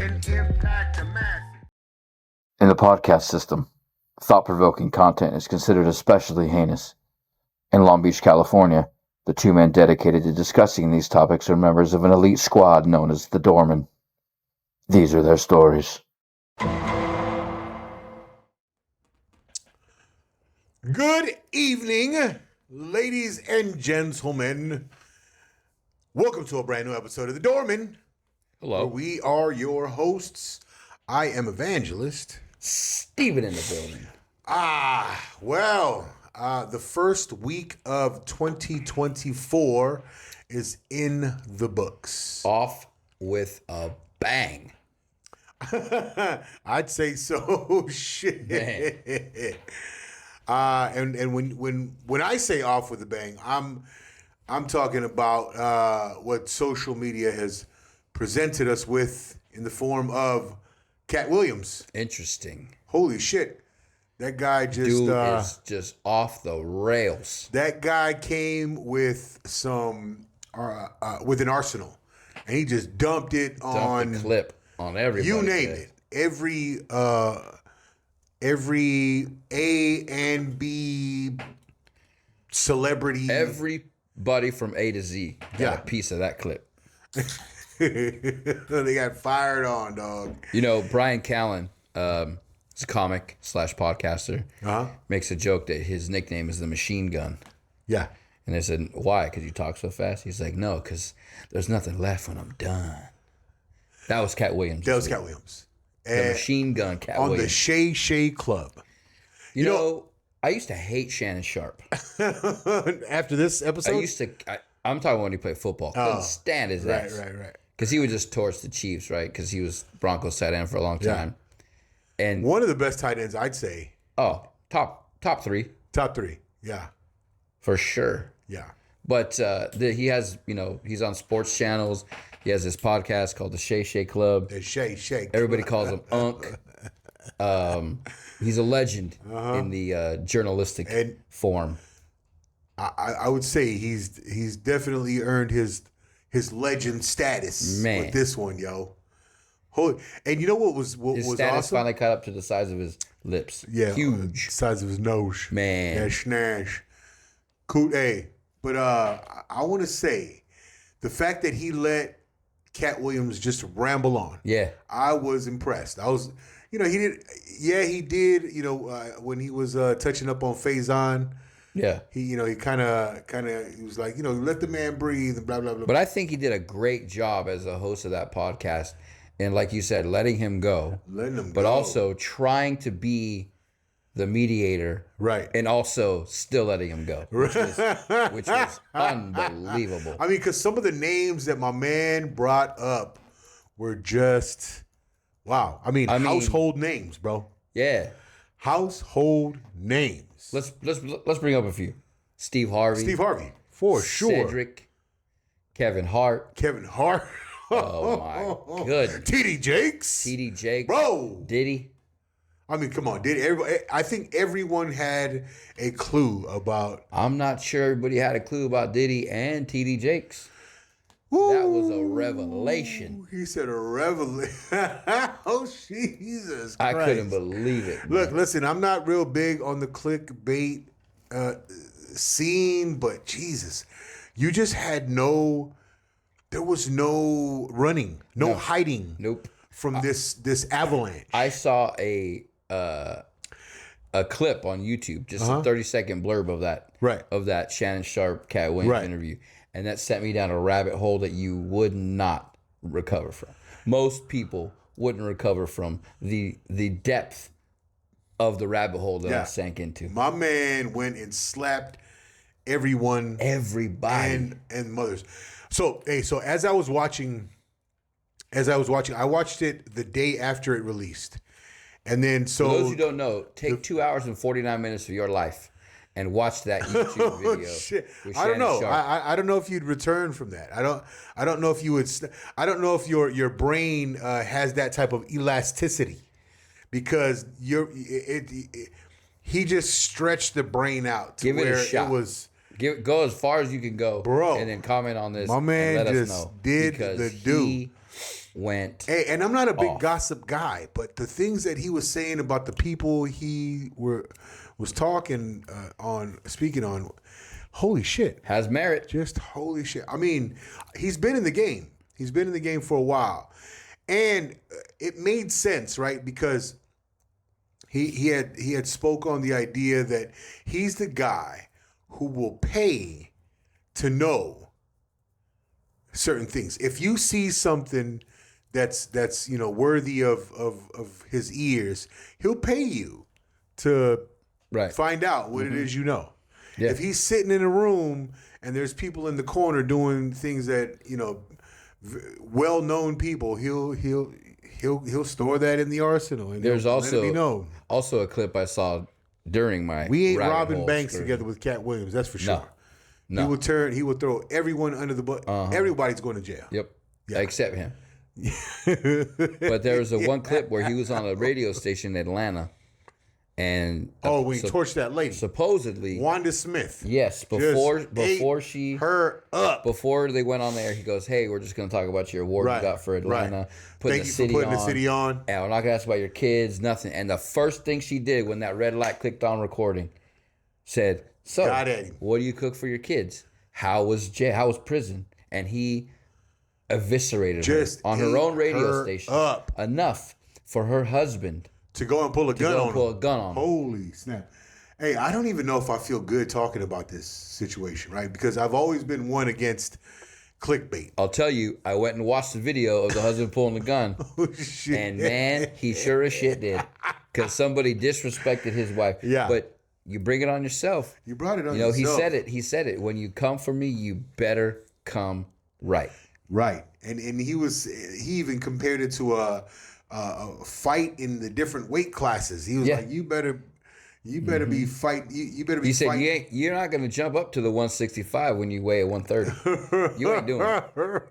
and impact the masses. In the podcast system, thought-provoking content is considered especially heinous. In Long Beach, California, the two men dedicated to discussing these topics are members of an elite squad known as the Doormen. These are their stories. Good evening, ladies and gentlemen. Welcome to a brand new episode of the Doormen. Hello. We are your hosts. I am Evangelist. Steven in the building. The first week of 2024 is in the books. Off with a bang. I'd say so. Shit. And when I say off with a bang, I'm talking about what social media has presented us with in the form of Cat Williams. Interesting. Holy shit. That guy Dude is just off the rails. That guy came with with an arsenal, and he just dumped it on the clip on everybody. You name it. Every A and B celebrity. Everybody from A to Z got a piece of that clip. They got fired on, dog. You know, Brian Callen, he's a comic / podcaster, makes a joke that his nickname is the Machine Gun. Yeah. And they said, why? Because you talk so fast? He's like, no, because there's nothing left when I'm done. That was Cat Williams. The Machine Gun Cat on Williams. the Shay Shay Club. You know, I used to hate Shannon Sharp. After this episode? I'm talking when he played football. Couldn't stand his ass. Right. Because he was just torch the Chiefs, right? Because he was Broncos tight end for a long time. And one of the best tight ends, I'd say. Oh, top three. Top three, yeah. For sure. Yeah. But he has, he's on sports channels. He has this podcast called the Shay Shay Club. The Shay Shay Club. Everybody calls him Unk. He's a legend in the journalistic form. I would say he's definitely earned his legend status with this one, yo. And you know what was status awesome? Finally caught up to the size of his lips. Yeah, huge size of his nose. Man, yeah, schnash. Cool. Hey, but I want to say the fact that he let Cat Williams just ramble on. Yeah, I was impressed. I was, he did. Yeah, he did. When he was touching up on Faison. Yeah, he kind of he was like, let the man breathe and blah blah blah. But I think he did a great job as a host of that podcast, and like you said, letting him go, but also trying to be the mediator, right, and also still letting him go, which was unbelievable. I mean, because some of the names that my man brought up were just wow. I mean household names, bro. Yeah, household names. Let's bring up a few. Steve Harvey, for sure. Cedric, Kevin Hart. Oh my goodness. TD Jakes, bro. Diddy. I mean, come on, I think everyone had a clue about. I'm not sure everybody had a clue about Diddy and TD Jakes. Ooh, that was a revelation. He said a revelation. Oh, Jesus Christ. I couldn't believe it. Look, listen, I'm not real big on the clickbait scene, but Jesus, you just had there was no running, no hiding. Nope. From this avalanche. I saw a clip on YouTube, just a 30-second blurb of that. Right. Of that Shannon Sharp Cat Williams interview. And that sent me down a rabbit hole that you would not recover from. Most people wouldn't recover from the depth of the rabbit hole that I sank into. My man went and slapped everybody, and mothers. So as I was watching, I watched it the day after it released, and then For those who don't know, take 2 hours and 49 minutes of your life and watch that YouTube video. Shit. With I don't know. I I don't know if you'd return from that. I don't know if you would. I don't know if your brain has that type of elasticity, because he just stretched the brain out to Give it where a shot. it was. Go as far as you can go, Bro, and then comment on this. My man and let just us know, did because the do. went. Hey, and I'm not a big off. gossip guy, but the things that he was saying about the people he was speaking on, holy shit, Has merit. just holy shit. I mean, he's been in the game. He's been in the game for a while, and it made sense, right? Because he had spoke on the idea that he's the guy who will pay to know certain things. If you see something that's worthy of his ears, he'll pay you to find out what it is you know. Yeah. If he's sitting in a room and there's people in the corner doing things that well-known people, he'll store that in the arsenal. And there's also a clip I saw during my. We ain't robbing banks together with Cat Williams. That's for sure. No. He will throw everyone under the bus. Everybody's going to jail. Yep. Yeah. Except him. But there was one clip where he was on a radio station in Atlanta, and we torched that lady. Supposedly, Wanda Smith. Yes, before they went on there, he goes, "Hey, we're just going to talk about your award you got for Atlanta, Thank you for putting the city on. And we're not going to ask about your kids, nothing." And the first thing she did when that red light clicked on recording, said, "So, what do you cook for your kids? How was prison?" And he eviscerated her on her own radio station enough for her husband to go and pull a gun on him. Holy snap. Hey, I don't even know if I feel good talking about this situation, right? Because I've always been one against clickbait. I'll tell you, I went and watched the video of the husband pulling the gun. Oh, shit. And man, he sure as shit did. Because somebody disrespected his wife. Yeah. But you bring it on yourself. You brought it on yourself. He said it. When you come for me, you better come right. Right. And he even compared it to a fight in the different weight classes. He was like, you better be fighting. You better be. He said, fighting. you're not going to jump up to the 165 when you weigh 130. You ain't doing it.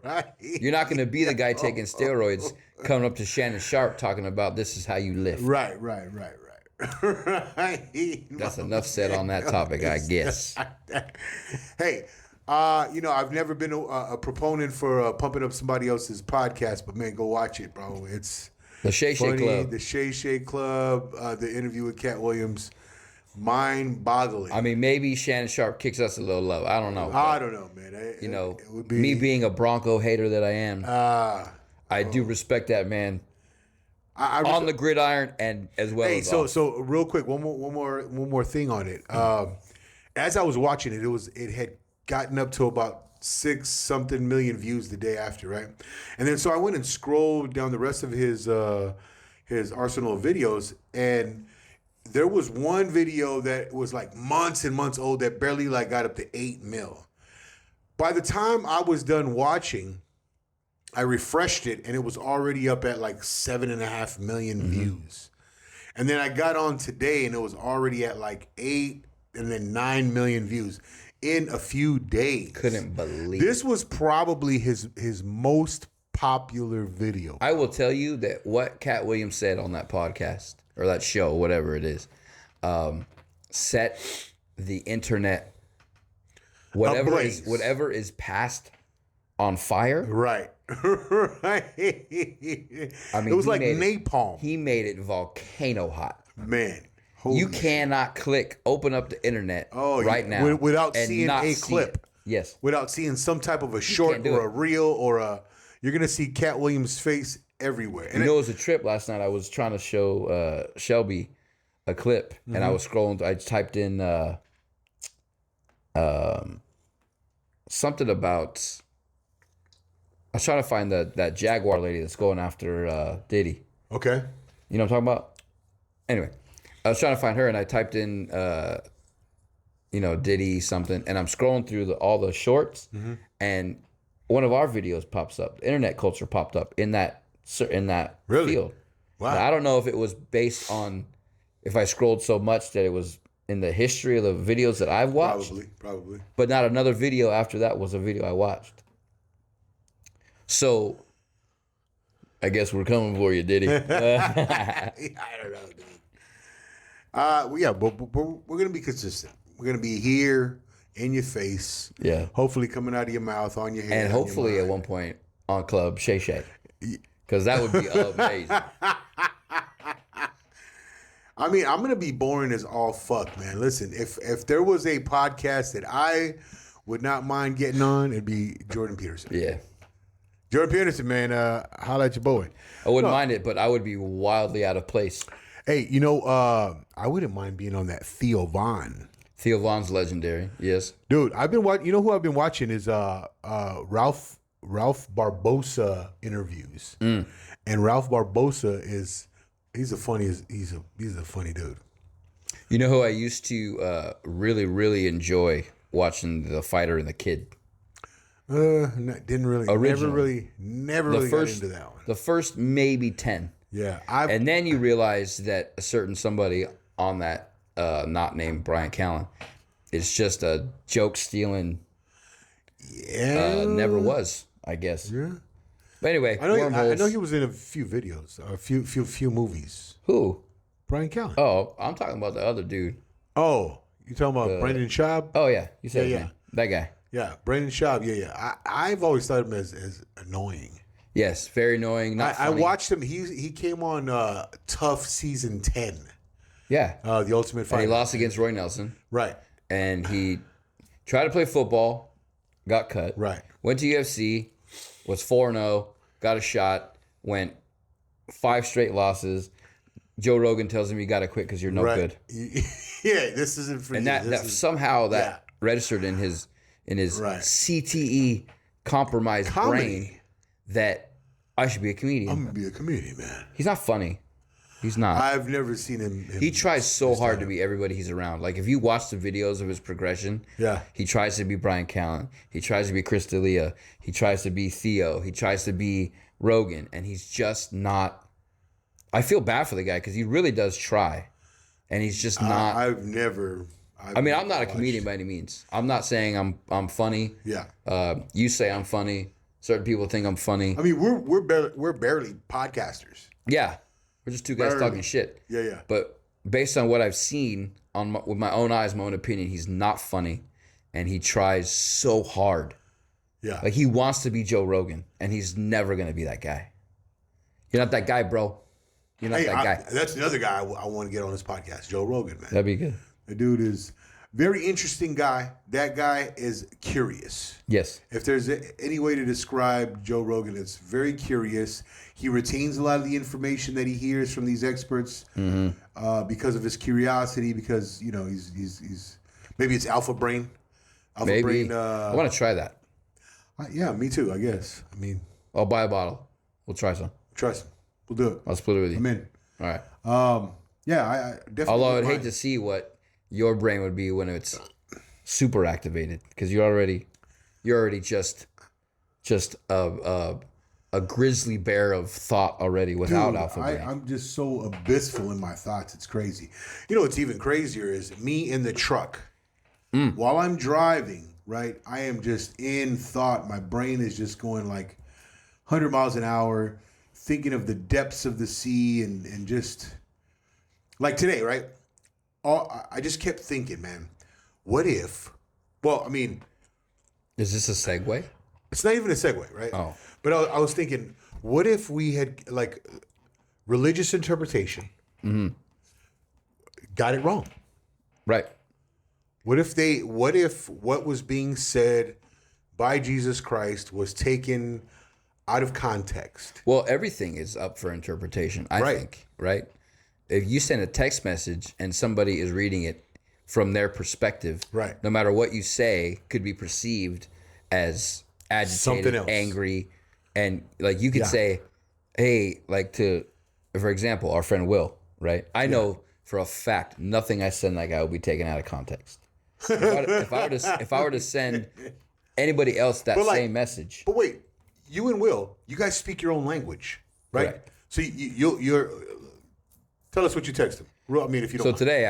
Right. You're not going to be the guy taking steroids, coming up to Shannon Sharp talking about this is how you lift. Right. That's enough said on that topic, I guess. Hey, I've never been a proponent for pumping up somebody else's podcast, but man, go watch it, bro. It's the Shay Shay Club. The Shay Shay Club, the interview with Cat Williams, mind-boggling. I mean, maybe Shannon Sharp kicks us a little love. I don't know. I don't know, man. It would be, me being a Bronco hater that I am, I do respect that man. On the gridiron and as well. Hey, so real quick, one more thing on it. As I was watching it, it had gotten up to about 6-something million views the day after, right? And then so I went and scrolled down the rest of his arsenal of videos, and there was one video that was like months and months old that barely got up to 8 mil. By the time I was done watching, I refreshed it and it was already up at 7.5 million views. And then I got on today and it was already at 8 and then 9 million views in a few days. Couldn't believe this was probably his most popular video. I will tell you that what Cat Williams said on that podcast or that show, whatever it is, set the internet, whatever is passed on fire. Right. Right. I mean, it was like napalm. He made it volcano hot. Man. You cannot open up the internet right now without seeing a clip. Yes. Without seeing some type of a short or a reel or you're going to see Cat Williams' face everywhere. And it was a trip last night. I was trying to show Shelby a clip and I was scrolling. I typed in something about, I was trying to find that Jaguar lady that's going after Diddy. Okay. You know what I'm talking about? Anyway, I was trying to find her and I typed in, Diddy something, and I'm scrolling through all the shorts and one of our videos pops up. The internet culture popped up in that really? field. Wow. Now, I don't know if it was based on, if I scrolled so much that it was in the history of the videos that I've watched. Probably. But not another video after that was a video I watched. So, I guess we're coming for you, Diddy. I don't know, dude. Yeah, but we're going to be consistent. We're going to be here in your face. Yeah. Hopefully coming out of your mouth, on your head. And hopefully at one point on Club Shay Shay. because that would be amazing. I mean, I'm gonna be boring as all fuck, man. Listen, if there was a podcast that I would not mind getting on, it'd be Jordan Peterson. Yeah. Jordan Peterson, man, holla at your boy. I wouldn't mind it, but I would be wildly out of place. Hey, I wouldn't mind being on that Theo Von. Theo Von's legendary, yes. Dude, I've been watching. You know who I've been watching is Ralph Barbosa interviews, and Ralph Barbosa he's a funny dude. You know who I used to really, really enjoy watching, The Fighter and the Kid? Didn't really. Originally. Never really got into that one. The first maybe 10. Yeah, and then you realize that a certain somebody on that, not named Brian Callen, is just a joke stealing. Yeah, never was, I guess. Yeah. But anyway, I know he was in a few videos, a few movies. Who? Brian Callen. Oh, I'm talking about the other dude. Oh, you talking about Brendan Schaub? Oh yeah, you said his name. That guy. Yeah, Brendan Schaub. Yeah. I've always thought of him as annoying. Yes, very annoying. Not I funny. watched him. He came on Tough season 10. Yeah. The Ultimate Fighter. And he lost against Roy Nelson. Right. And he tried to play football, got cut. Right. Went to UFC, was 4-0, got a shot, went 5 straight losses. Joe Rogan tells him you got to quit because you're no good. Yeah, this isn't for and you. that somehow that registered in his CTE compromised brain that I should be a comedian. I'm gonna be a comedian, man. He's not funny. He's not. I've never seen him. He tries so hard to be everybody he's around. Like if you watch the videos of his progression, he tries to be Brian Callen. He tries to be Chris D'Elia. He tries to be Theo. He tries to be Rogan, and he's just not. I feel bad for the guy because he really does try, and he's just not. I'm not a comedian by any means. I'm not saying I'm funny. Yeah. You say I'm funny. Certain people think I'm funny. I mean, we're barely podcasters. Yeah. We're just two guys talking shit. Yeah. But based on what I've seen with my own eyes, my own opinion, he's not funny, and he tries so hard. Yeah. Like he wants to be Joe Rogan, and he's never gonna be that guy. You're not that guy, bro. You're not that guy. That's another guy I want to get on this podcast, Joe Rogan, man. That'd be good. The dude is very interesting guy. That guy is curious. Yes. If there's any way to describe Joe Rogan, it's very curious. He retains a lot of the information that he hears from these experts because of his curiosity. Because he's maybe it's alpha brain. Maybe. I want to try that. Yeah, me too. I guess. I mean, I'll buy a bottle. We'll try some. We'll do it. I'll split it with you. I'm in. All right. Yeah, I definitely. Although I'd hate to see what your brain would be when it's super activated, because you're already just a grizzly bear of thought already without alpha brain. I'm just so abyssal in my thoughts. It's crazy. You know what's even crazier is me in the truck while I'm driving. Right, I am just in thought. My brain is just going like 100 miles an hour, thinking of the depths of the sea and just like today, right? I just kept thinking, man, what if? Well, I mean, is this a segue? It's not even a segue, right? Oh, but I was thinking, what if we had like religious interpretation got it wrong? Right. What if what was being said by Jesus Christ was taken out of context? Well, everything is up for interpretation, I think, right? If you send a text message and somebody is reading it from their perspective, right, no matter what you say could be perceived as agitated, angry, and like you could say, hey, like for example, our friend Will, right? I know for a fact nothing I send that guy will be taken out of context. If I were to send anybody else that same message. But wait, you and Will, you guys speak your own language, right? Correct. So you're tell us what you text him. I mean, if you don't. So today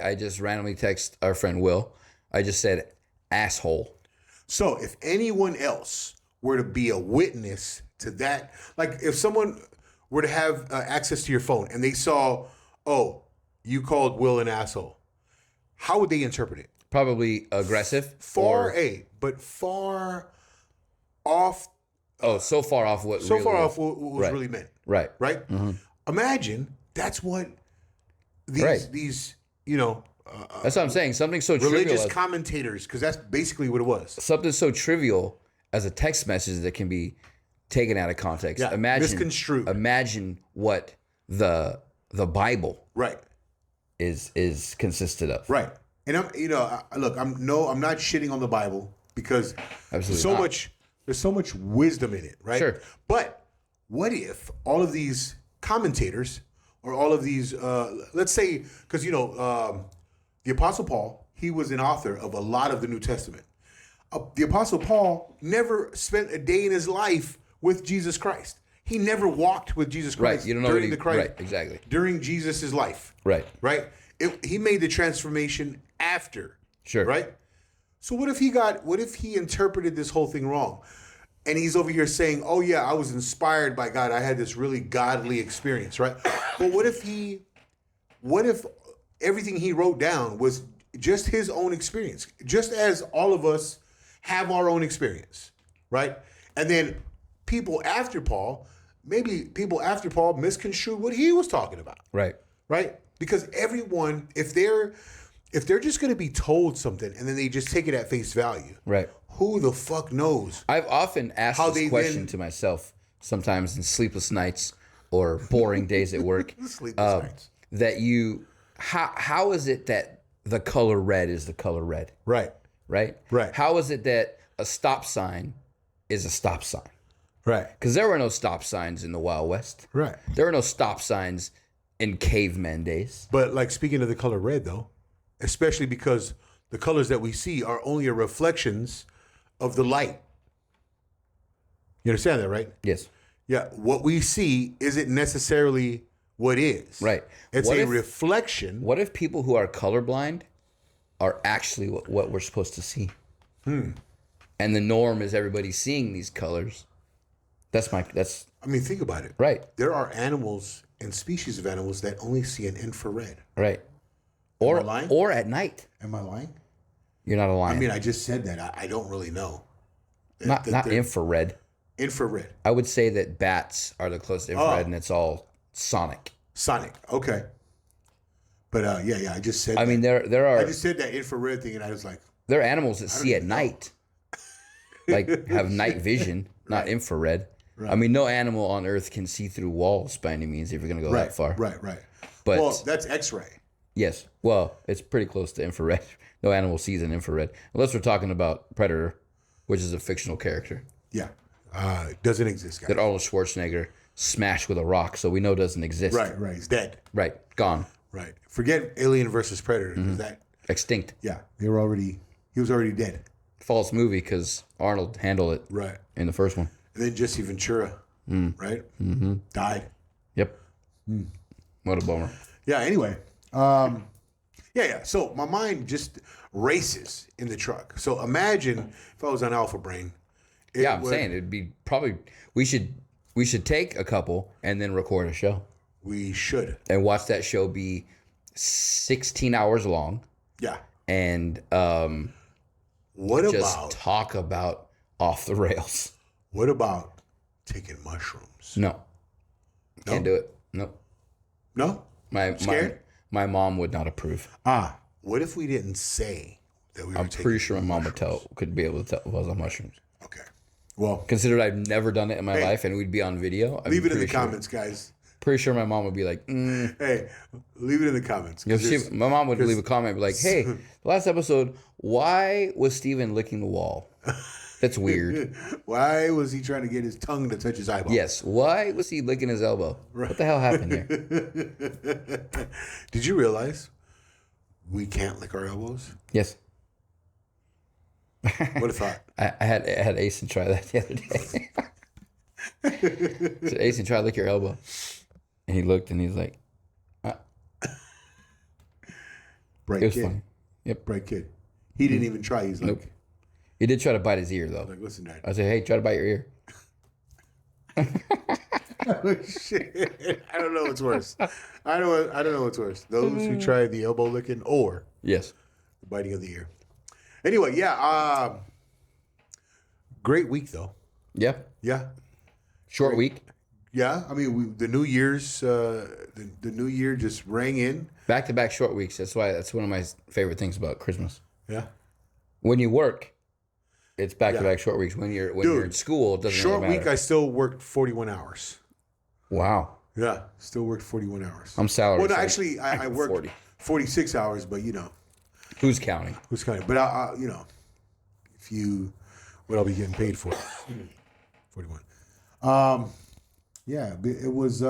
I just randomly text our friend Will. I just said asshole. So if anyone else were to be a witness to that, like if someone were to have access to your phone and they saw, oh, you called Will an asshole, how would they interpret it? Probably aggressive. Far off so far off what was really meant. Right. Right. Mm-hmm. Imagine that's what these that's what I'm saying. Something so religious commentators, because that's basically what it was. Something so trivial as a text message that can be taken out of context. Yeah, misconstrued. Imagine what the Bible is consisted of. Right. And I'm not shitting on the Bible, because there's so much wisdom in it, right? Sure. But what if all of these commentators, or all of these, let's say, because the Apostle Paul, he was an author of a lot of the New Testament. The Apostle Paul never spent a day in his life with Jesus Christ. He never walked with Jesus Christ. Right. You don't know during the Christ. Right. Exactly. During Jesus' life. Right. Right. He made the transformation after. Sure. Right. So what if he interpreted this whole thing wrong, and he's over here saying, "Oh yeah, I was inspired by God. I had this really godly experience." Right. But what if everything he wrote down was just his own experience, just as all of us have our own experience, right? And then people after Paul misconstrued what he was talking about. Right. Right? Because everyone, if they're just going to be told something and then they just take it at face value, right? Who the fuck knows? I've often asked this question to myself, sometimes in sleepless nights or boring days at work. Sleepless nights. How is it that the color red is the color red? Right. Right? Right. How is it that a stop sign is a stop sign? Right. Because there were no stop signs in the Wild West. Right. There were no stop signs in caveman days. But like, speaking of the color red, though, especially because the colors that we see are only reflections of the light. You understand that, right? Yes. Yeah. What we see isn't necessarily what is. Right. It's a reflection. What if people who are colorblind are actually what we're supposed to see? And the norm is everybody seeing these colors. I mean, think about it. Right. There are animals and species of animals that only see an infrared. Right. Am I lying? Or at night. Am I lying? You're not a lion. I mean, I just said that. I don't really know. Not infrared. Infrared. I would say that bats are the closest infrared, and it's all sonic. Sonic. Okay. But yeah, I just said. I mean, there are. I just said that infrared thing, and I was like, there are animals that see at night, like have night vision, not infrared. Right. I mean, no animal on Earth can see through walls by any means. If you're going to go that far, right. But that's X-ray. Yes. Well, it's pretty close to infrared. No animal sees an infrared, unless we're talking about Predator, which is a fictional character. Yeah, doesn't exist, guys. That Arnold Schwarzenegger smashed with a rock, so we know doesn't exist. Right. He's dead. Right. Gone. Right. Forget Alien versus Predator. Mm-hmm. That extinct. Yeah, he was already dead. False movie, because Arnold handled it. Right. In the first one. And then Jesse Ventura. Right. Mm-hmm. Died. Yep. What a bummer. Yeah. Anyway. Yeah. So my mind just races in the truck. So imagine if I was on Alpha Brain. I'm saying it'd be probably we should take a couple and then record a show. We should. And watch that show be 16 hours long. Yeah. And just talk about off the rails. What about taking mushrooms? No. Can't do it. No. No? Scared? My mom would not approve. What if we didn't say that we were taking mushrooms? I'm pretty sure my mom could be able to tell if I was on mushrooms. Okay. Well, considered I've never done it in my life and we'd be on video. Leave it in the comments, guys. Pretty sure my mom would be like, Hey, leave it in the comments. My mom would leave a comment and be like, hey, the last episode, why was Steven licking the wall? That's weird. Why was he trying to get his tongue to touch his eyeball? Yes. Why was he licking his elbow? Right. What the hell happened here? Did you realize we can't lick our elbows? Yes. What a thought. I had Asen try that the other day. I said, Asen, try to lick your elbow. And he looked and he's like, Bright it was kid. funny. Yep. Bright kid. He didn't even try. He's like, nope. He did try to bite his ear, though. Like, listen, Dad. I said, hey, try to bite your ear. Oh, shit. I don't know what's worse. I don't know what's worse. Those who try the elbow licking or the biting of the ear. Anyway, yeah. Great week, though. Yeah. Yeah. Short week. Yeah. I mean, the New Year's, the New Year just rang in. Back-to-back short weeks. That's one of my favorite things about Christmas. Yeah. When you work, it's back-to-back short weeks. When you're in school, it doesn't short really matter. week, I still worked 41 hours. Wow. Yeah, still worked 41 hours. I'm salary. Well, no, actually, I worked 46 hours, but who's counting? But what I'll be getting paid for, 41. Yeah, it was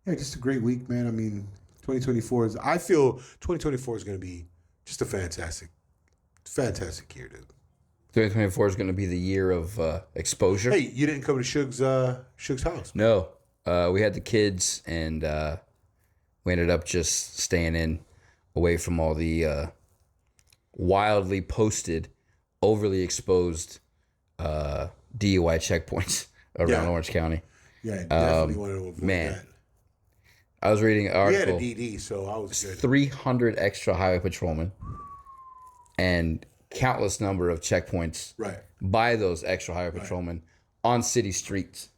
just a great week, man. I mean, 2024 is. I feel 2024 is going to be just a fantastic year, dude. 2024 is going to be the year of exposure. Hey, you didn't come to Suge's house? No, we had the kids, and we ended up just staying in, away from all the wildly posted, overly exposed DUI checkpoints around Orange County. Yeah, definitely wanted to avoid that. I was reading an article. We had a DD, so I was good. 300 extra highway patrolmen and countless number of checkpoints by those extra highway patrolmen on city streets.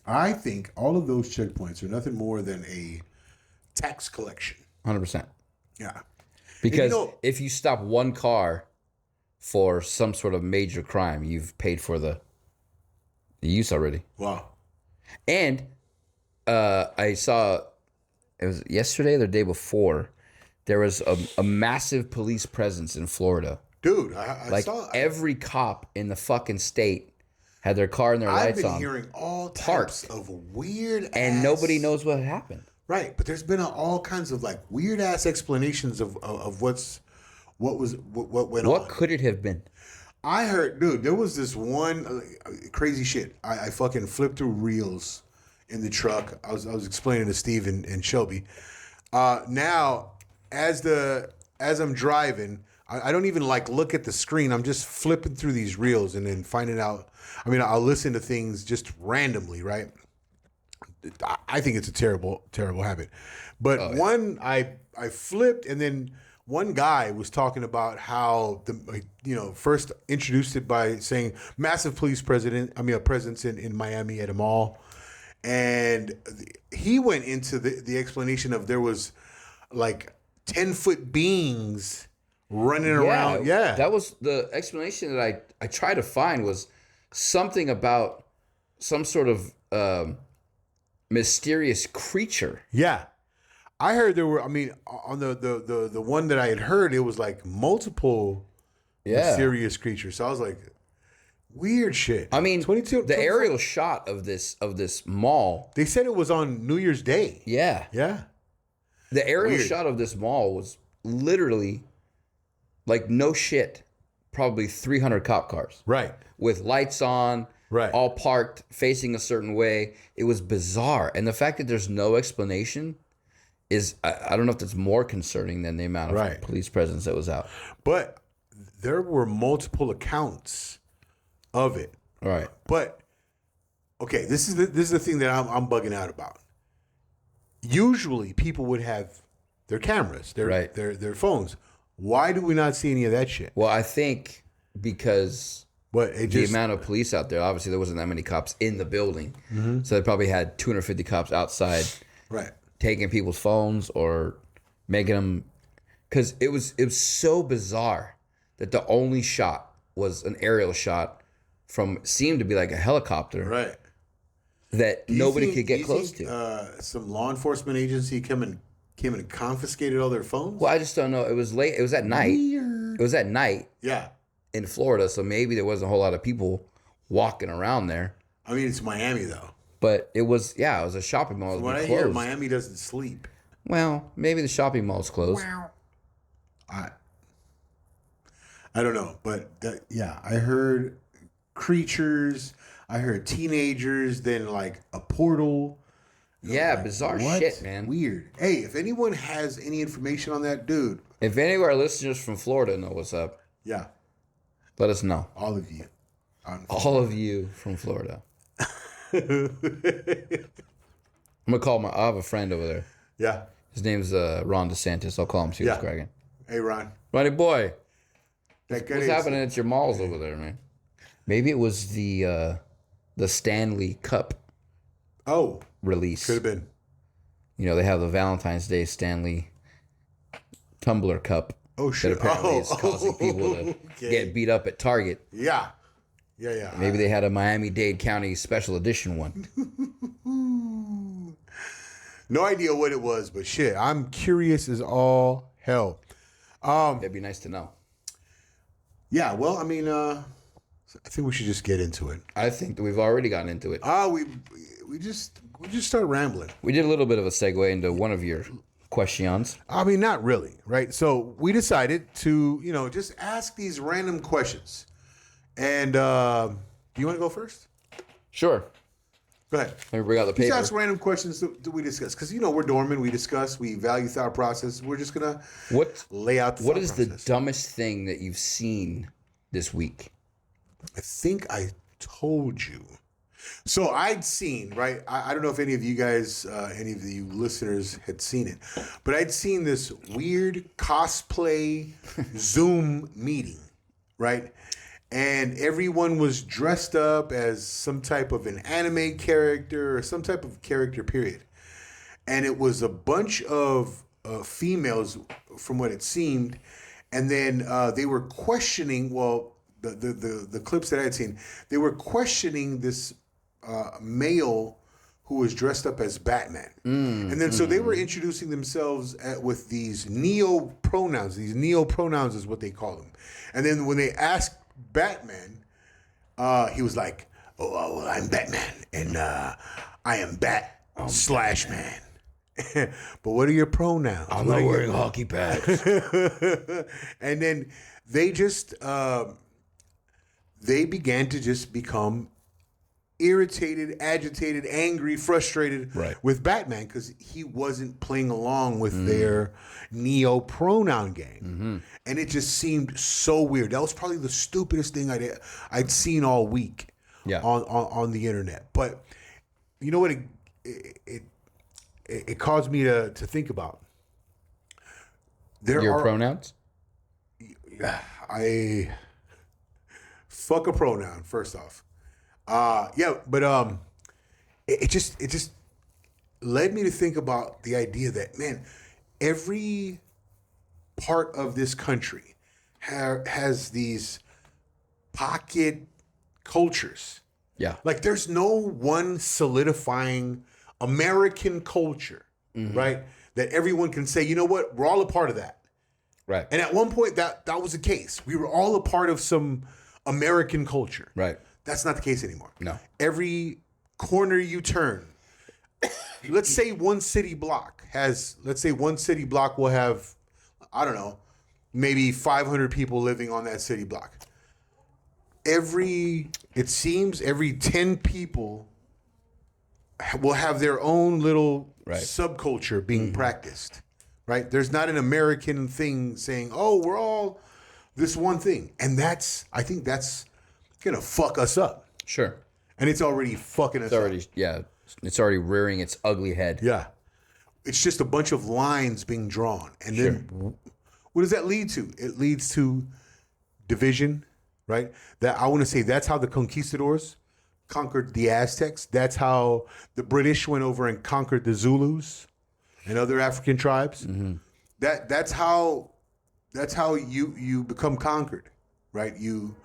I think all of those checkpoints are nothing more than a tax collection. 100%. Yeah. Because if you stop one car for some sort of major crime, you've paid for the use already. Wow. And I saw, it was yesterday or the day before, there was a massive police presence in Florida. Dude, I saw every cop in the fucking state had their car and their lights on. I've been hearing all types of weird and nobody knows what happened. Right, but there's been all kinds of like weird ass explanations of what went on. What could it have been? I heard, dude, there was this one crazy shit. I fucking flipped through reels in the truck. I was explaining to Steve and Shelby. Now, as I'm driving, I don't even look at the screen. I'm just flipping through these reels and then finding out. I mean, I'll listen to things just randomly, right? I think it's a terrible, terrible habit. But I flipped, and then one guy was talking about how first introduced it by saying massive police presence in Miami at a mall, and he went into the explanation of there was 10-foot beings running around. Yeah, that was the explanation that I tried to find, was something about some sort of mysterious creature. Yeah. I heard there were, on the one that I had heard, it was multiple mysterious creatures. So I was like, weird shit. I mean, the aerial shot of this mall. They said it was on New Year's Day. Yeah. Yeah. The aerial shot of this mall was literally, no shit, probably 300 cop cars. Right. With lights on. Right. All parked, facing a certain way. It was bizarre. And the fact that there's no explanation is, I don't know if that's more concerning than the amount of police presence that was out. But there were multiple accounts of it. Right. But, okay, this is the thing that I'm bugging out about. Usually people would have their cameras, their phones. Why do we not see any of that shit? Well, I think because... the amount of police out there, obviously there wasn't that many cops in the building. Mm-hmm. So they probably had 250 cops outside taking people's phones or making them... Because it was so bizarre that the only shot was an aerial shot from, seemed to be like a helicopter. Right. That nobody could get close to. Some law enforcement agency came and confiscated all their phones? Well, I just don't know. It was late. It was at night. Weird. It was at night. Yeah. In Florida, so maybe there wasn't a whole lot of people walking around there. I mean, it's Miami though. But it was a shopping mall. From what I hear, Miami doesn't sleep. Well, maybe the shopping mall's closed. Wow. I don't know, but I heard creatures. I heard teenagers. Then a portal. Yeah, bizarre shit, man. Weird. Hey, if anyone has any information on that, dude. If any of our listeners from Florida know what's up. Yeah. Let us know. All of you. All of you from Florida. I'm going to call I have a friend over there. Yeah. His name's Ron DeSantis. I'll call him, see what's cracking. Hey, Ron. Ronnie boy. What's happening at your malls over there, man? Maybe it was the Stanley Cup. Oh, release. Could have been. You know, they have the Valentine's Day Stanley Tumbler Cup. Oh shit! That apparently is causing people to get beat up at Target. Yeah. Maybe they had a Miami-Dade County special edition one. No idea what it was, but shit, I'm curious as all hell. That'd be nice to know. Yeah, well, I mean, I think we should just get into it. I think that we've already gotten into it. We just start rambling. We did a little bit of a segue into one of your questions. I mean, not really, right? So we decided to, just ask these random questions. And do you want to go first? Sure. Go ahead. Let me bring out the paper. Just ask random questions that we discuss. Because, we're Doormen. We discuss. We value thought process. We're just going to lay out the What thought is process. the dumbest thing that you've seen this week? I think I told you. So I'd seen, right? I don't know if any of you guys, any of you listeners had seen it. But I'd seen this weird cosplay Zoom meeting, right? And everyone was dressed up as some type of an anime character or some type of character, period. And it was a bunch of females, from what it seemed. And then they were questioning, the clips that I had seen, they were questioning this male who was dressed up as Batman. And then so they were introducing themselves with these neo pronouns. These neo pronouns is what they call them. And then when they asked Batman, he was like, oh, well, I'm Batman, and I am Bat/Man. But what are your pronouns? I'm not wearing hockey pads. And then they just they began to just become irritated, agitated, angry, frustrated with Batman because he wasn't playing along with their neo pronoun game. And it just seemed so weird. That was probably the stupidest thing I'd seen all week on the internet. But you know what it caused me to think about? Your pronouns? I fuck a pronoun, first off. But it just led me to think about the idea that, man, every part of this country has these pocket cultures. Yeah. Like there's no one solidifying American culture, right? That everyone can say, you know what, we're all a part of that. Right. And at one point that was the case. We were all a part of some American culture. Right. That's not the case anymore. No. Every corner you turn, let's say one city block will have, I don't know, maybe 500 people living on that city block. It seems every 10 people will have their own little subculture being practiced, right? There's not an American thing saying, oh, we're all this one thing. And I think that's going to fuck us up. Sure. And it's already fucking us up. Yeah. It's already rearing its ugly head. Yeah. It's just a bunch of lines being drawn. And then what does that lead to? It leads to division, right? I want to say that's how the conquistadors conquered the Aztecs. That's how the British went over and conquered the Zulus and other African tribes. That's how you become conquered, right? You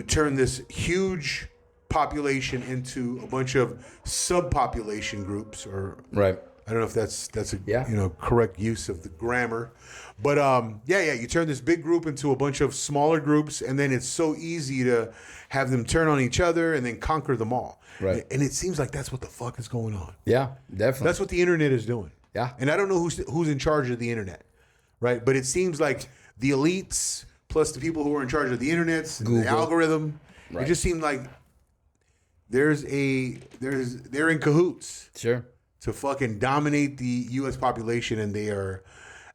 turn this huge population into a bunch of subpopulation groups, or right. I don't know if that's a correct use of the grammar, but you turn this big group into a bunch of smaller groups, and then it's so easy to have them turn on each other and then conquer them all. Right. And it seems like that's what the fuck is going on. Yeah, definitely. That's what the internet is doing. Yeah. And I don't know who's in charge of the internet, right? But it seems like the elites plus the people who are in charge of the internets and the algorithm, it just seemed like they're in cahoots. Sure. To fucking dominate the U.S. population, and they are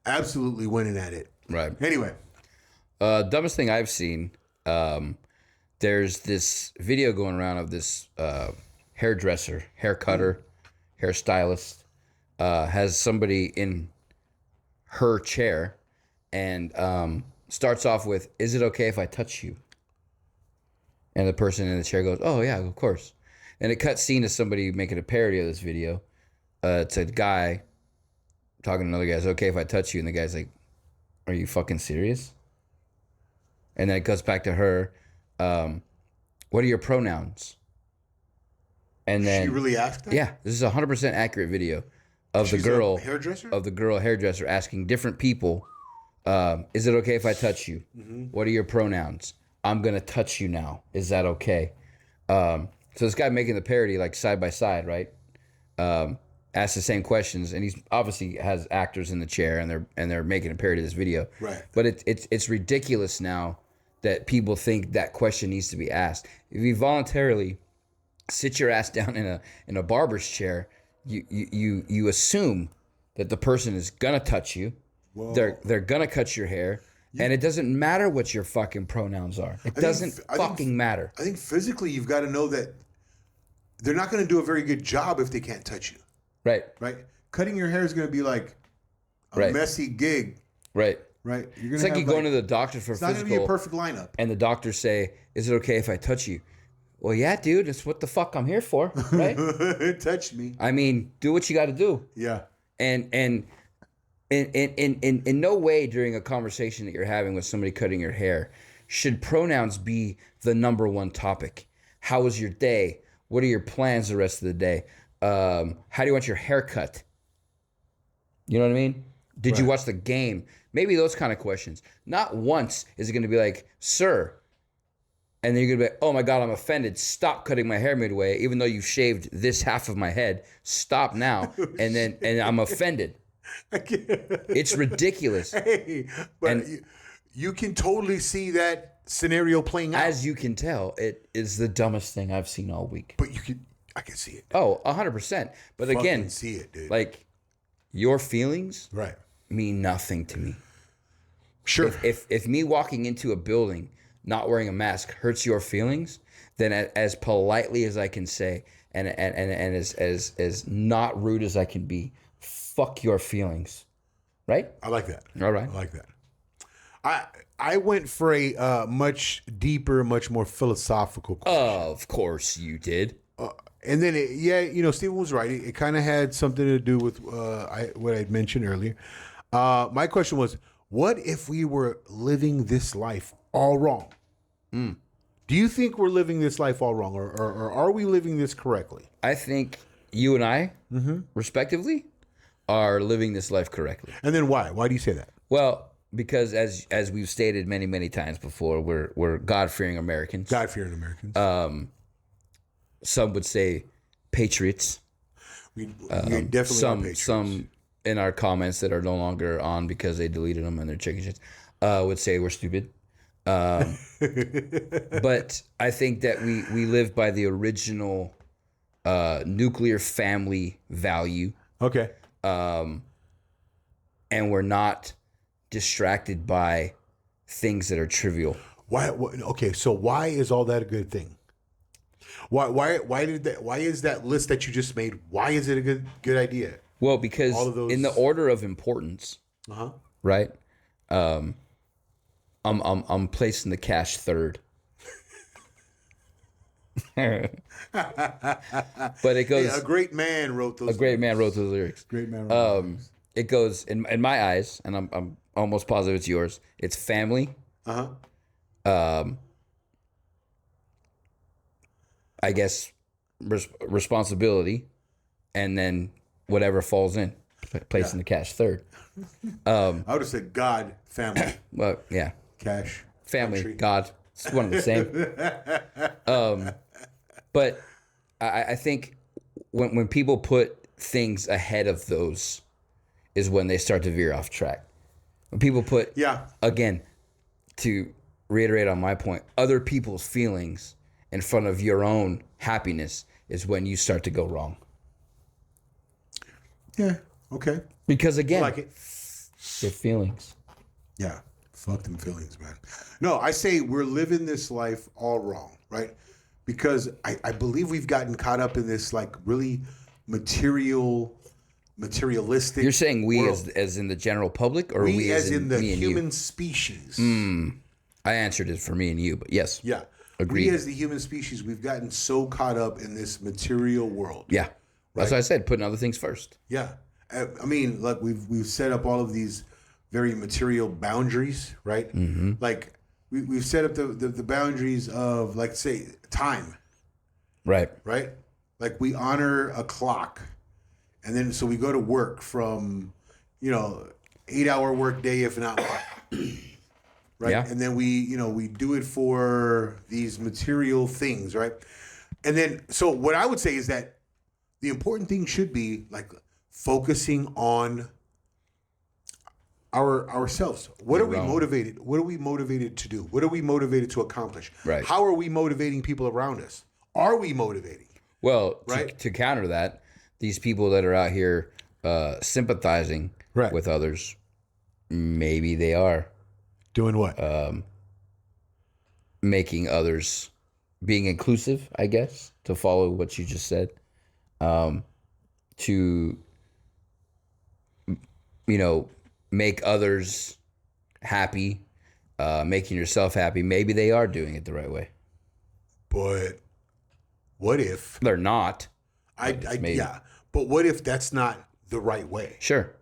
absolutely winning at it. Right. Anyway. Dumbest thing I've seen, there's this video going around of this hairdresser, hair cutter, hairstylist, has somebody in her chair and starts off with, "Is it okay if I touch you?" And the person in the chair goes, oh, yeah, of course. And it cuts scene to somebody making a parody of this video. It's a guy talking to another guy. It's okay if I touch you. And the guy's like, are you fucking serious? And then it goes back to her. What are your pronouns? And then she really asked that? Yeah, this is a 100% accurate video of She's the girl hairdresser? of the girl hairdresser asking different people, is it okay if I touch you? Mm-hmm. What are your pronouns? I'm gonna touch you now. Is that okay? So this guy making the parody like side by side, right? Asks the same questions, and he's obviously has actors in the chair, and they're making a parody of this video. Right. But it's ridiculous now that people think that question needs to be asked. If you voluntarily sit your ass down in a barber's chair, you assume that the person is gonna touch you. Whoa. They're gonna cut your hair, and it doesn't matter what your fucking pronouns are. It doesn't fucking matter. I think physically you've got to know that they're not going to do a very good job if they can't touch you. Right. Right. Cutting your hair is going to be like a messy gig. Right. Right. You're it's like you going to the doctor for it's physical. It's not going to be a perfect lineup. And the doctors say, "Is it okay if I touch you?" Well, yeah, dude. It's what the fuck I'm here for, right? Touch me. I mean, do what you got to do. Yeah. And in no way during a conversation that you're having with somebody cutting your hair should pronouns be the number one topic. How was your day? What are your plans the rest of the day? How do you want your hair cut? You know what I mean? Did you watch the game? Maybe those kind of questions. Not once is it going to be like, sir. And then you're going to be like, oh my God, I'm offended. Stop cutting my hair midway, even though you shaved this half of my head. Stop now. And I'm offended. It's ridiculous. Hey, but you can totally see that scenario playing out. As you can tell, it is the dumbest thing I've seen all week. But I can see it. Oh, 100%. But again, see it, dude. Like your feelings mean nothing to me. Sure. If me walking into a building not wearing a mask hurts your feelings, then as politely as I can say and as not rude as I can be, fuck your feelings. Right? I like that. All right. I like that. I went for a much deeper, much more philosophical question. Of course you did. And then, Stephen was right. It kind of had something to do with what I mentioned earlier. My question was, what if we were living this life all wrong? Do you think we're living this life all wrong, or are we living this correctly? I think you and I, respectively, are living this life correctly. And then why? Why do you say that? Well, because as we've stated many, many times before, we're God-fearing Americans. God-fearing Americans. Some would say patriots. We definitely are patriots. Some in our comments that are no longer on because they deleted them and they're chicken shits would say we're stupid. But I think that we live by the original nuclear family value. Okay. And we're not distracted by things that are trivial. Why? Okay, so why is all that a good thing? Why is that list that you just made? Why is it a good idea? Well, because all of those... in the order of importance, right? I'm placing the cash third. But it goes. Hey, a great man wrote those. A great man wrote those lyrics. Great man. Wrote those. It goes in my eyes, and I'm almost positive it's yours. It's family. I guess responsibility, and then whatever falls in, placing the cash third. I would have said God, family. Well, yeah. Cash, family, country. God. It's one and the same. But I think when people put things ahead of those is when they start to veer off track. When people put, again, to reiterate on my point, other people's feelings in front of your own happiness is when you start to go wrong. Yeah, okay. Because again, I like it. Your feelings. Yeah, fuck them feelings, man. No, I say we're living this life all wrong, right? Because I believe we've gotten caught up in this like really materialistic. You're saying we world. as in the general public, or we as in the me and human you? species? I answered it for me and you, but yes. Yeah. Agreed. We as the human species, we've gotten so caught up in this material world. Yeah. That's what I said, putting other things first. Yeah. I mean, look, we've set up all of these very material boundaries, right? Mm-hmm. Like we've set up the boundaries of, like, say, time. Right. Right? Like we honor a clock. And then so we go to work from, 8-hour work day, if not more. Right? Yeah. And then we do it for these material things, right? And then so what I would say is that the important thing should be like focusing on ourselves. What are we motivated? What are we motivated to do? What are we motivated to accomplish? Right. How are we motivating people around us? Are we motivating? Well, right? to counter that, these people that are out here sympathizing right. with others, maybe they are doing what? Making others, being inclusive, I guess, to follow what you just said. To make others happy, making yourself happy. Maybe they are doing it the right way. But what if they're not? Yeah. But what if that's not the right way? Sure.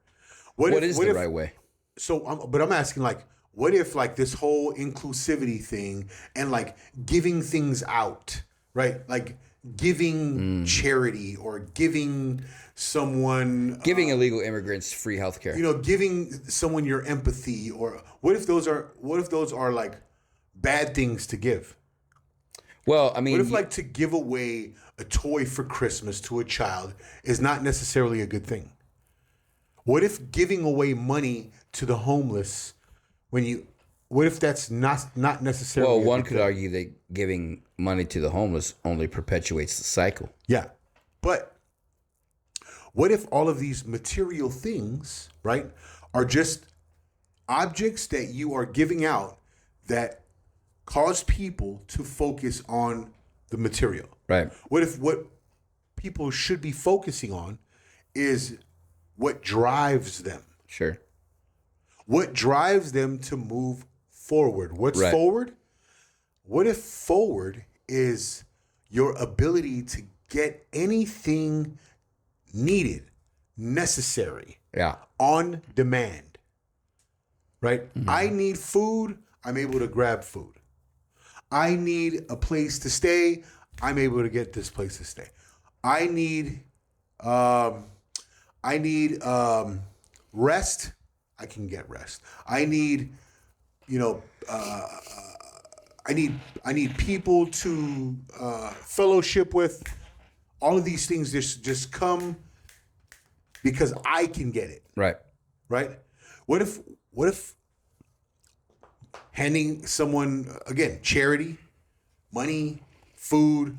What is the right way? So, but I'm asking, like, what if, like, this whole inclusivity thing and, like, giving things out, right? Like giving charity or giving someone giving illegal immigrants free healthcare. Giving someone your empathy, or what if those are like bad things to give? Well, I mean, what if like to give away a toy for Christmas to a child is not necessarily a good thing? What if giving away money to the homeless what if that's not necessarily? Well, one could argue that giving money to the homeless only perpetuates the cycle. Yeah. But what if all of these material things, right, are just objects that you are giving out that cause people to focus on the material? Right. What if what people should be focusing on is what drives them? Sure. What drives them to move forward? What's right. forward? What if forward is your ability to get anything needed, necessary, on demand, right? Mm-hmm. I need food, I'm able to grab food. I need a place to stay, I'm able to get this place to stay. I need rest, I can get rest. I need, I need people to fellowship with. All of these things just come because I can get it. Right. Right? What if handing someone, again, charity, money, food,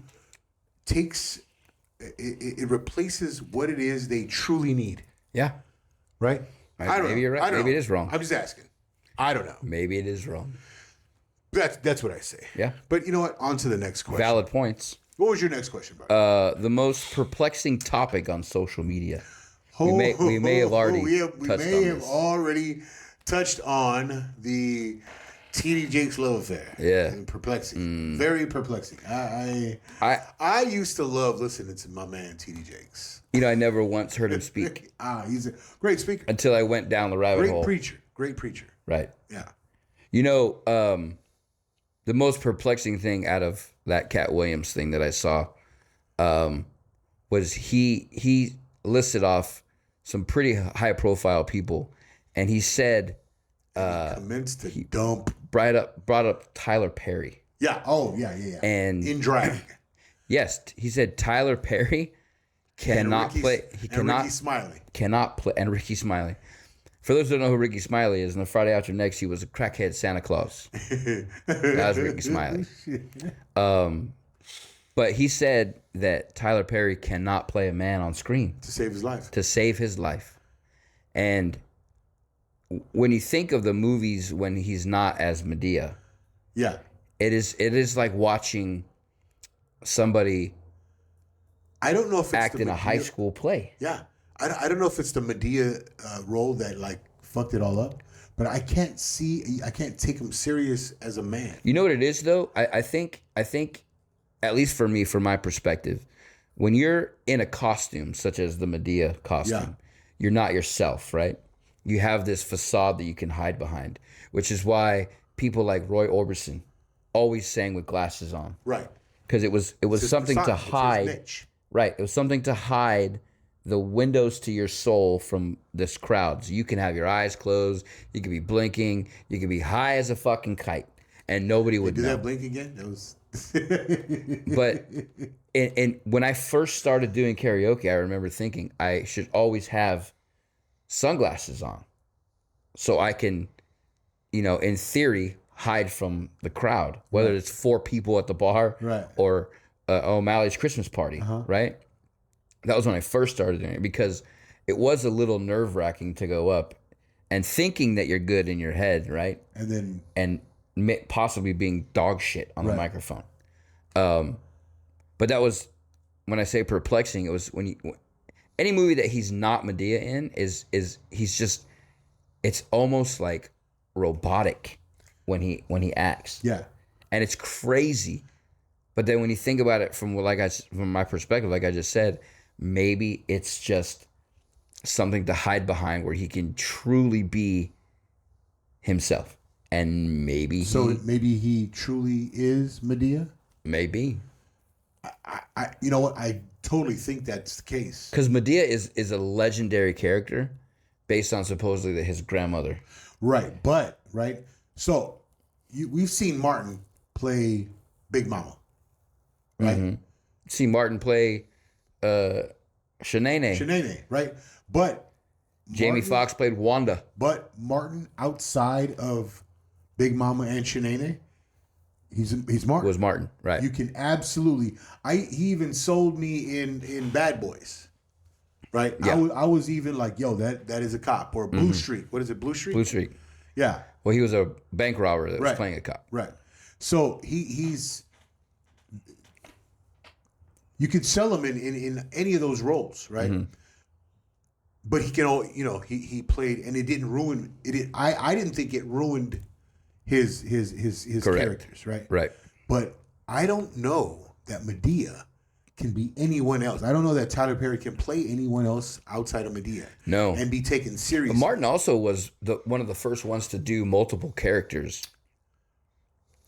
it replaces what it is they truly need. Yeah. Right? I don't know. Maybe you're right. Maybe it is wrong. I'm just asking. I don't know. Maybe it is wrong. That's what I say. Yeah. But you know what? On to the next question. Valid points. What was your next question, bro? The most perplexing topic on social media. We may have already touched on the TD Jakes love affair. Yeah. And perplexing. Very perplexing. I used to love listening to my man TD Jakes. I never once heard him speak. He's a great speaker. Until I went down the rabbit hole. Great preacher. Right. Yeah. The most perplexing thing out of that Cat Williams thing that I saw was he listed off some pretty high profile people, and he said he commenced to dump. Brought up Tyler Perry. Yeah. Oh, yeah. And in drag. Yes, he said Tyler Perry cannot play. He cannot. Ricky Smiley cannot play, and Ricky Smiley. For those who don't know who Ricky Smiley is, in the Friday After Next, he was a crackhead Santa Claus. That was Ricky Smiley. But he said that Tyler Perry cannot play a man on screen. To save his life. And when you think of the movies when he's not as Medea, yeah, it is like watching somebody I don't know if it's act in a high school play. Yeah. I don't know if it's the Medea role that like fucked it all up, but I can't take him serious as a man. You know what it is though? I think at least for me, from my perspective, when you're in a costume such as the Medea costume, you're not yourself, right? You have this facade that you can hide behind, which is why people like Roy Orbison always sang with glasses on. Right. Because it was something to hide. Right. It was something to hide the windows to your soul from this crowd. So you can have your eyes closed, you can be blinking, you can be high as a fucking kite, and nobody would know. Do that blink again? That was But and when I first started doing karaoke, I remember thinking I should always have sunglasses on so I can, in theory, hide from the crowd, whether it's 4 people at the bar or O'Malley's Christmas party, right? That was when I first started doing it, because it was a little nerve-wracking to go up and thinking that you're good in your head, right? And possibly being dog shit on the microphone. But that was, when I say perplexing, it was when any movie that he's not Medea in is he's just, it's almost like robotic when he acts. Yeah. And it's crazy. But then when you think about it from my perspective, like I just said, maybe it's just something to hide behind where he can truly be himself. And maybe he truly is Medea? Maybe. I you know what? I totally think that's the case. Because Medea is a legendary character based on supposedly his grandmother. Right. So we've seen Martin play Big Mama. Right? Mm-hmm. See Martin play Shanae, right? But Jamie Foxx played Wanda. But Martin, outside of Big Mama and Shanae, he's Martin. Was Martin, right? You can absolutely. He even sold me in Bad Boys, right? Yeah. I was even like, yo, that is a cop. Or Blue Street. What is it? Blue Street. Blue Street. Yeah. Well, he was a bank robber that was playing a cop. Right. So he's. You could sell him in any of those roles, right? Mm-hmm. But he can, he played, and it didn't ruin it. I didn't think it ruined his characters, right? Right. But I don't know that Medea can be anyone else. I don't know that Tyler Perry can play anyone else outside of Medea. No. And be taken seriously. But Martin also was one of the first ones to do multiple characters.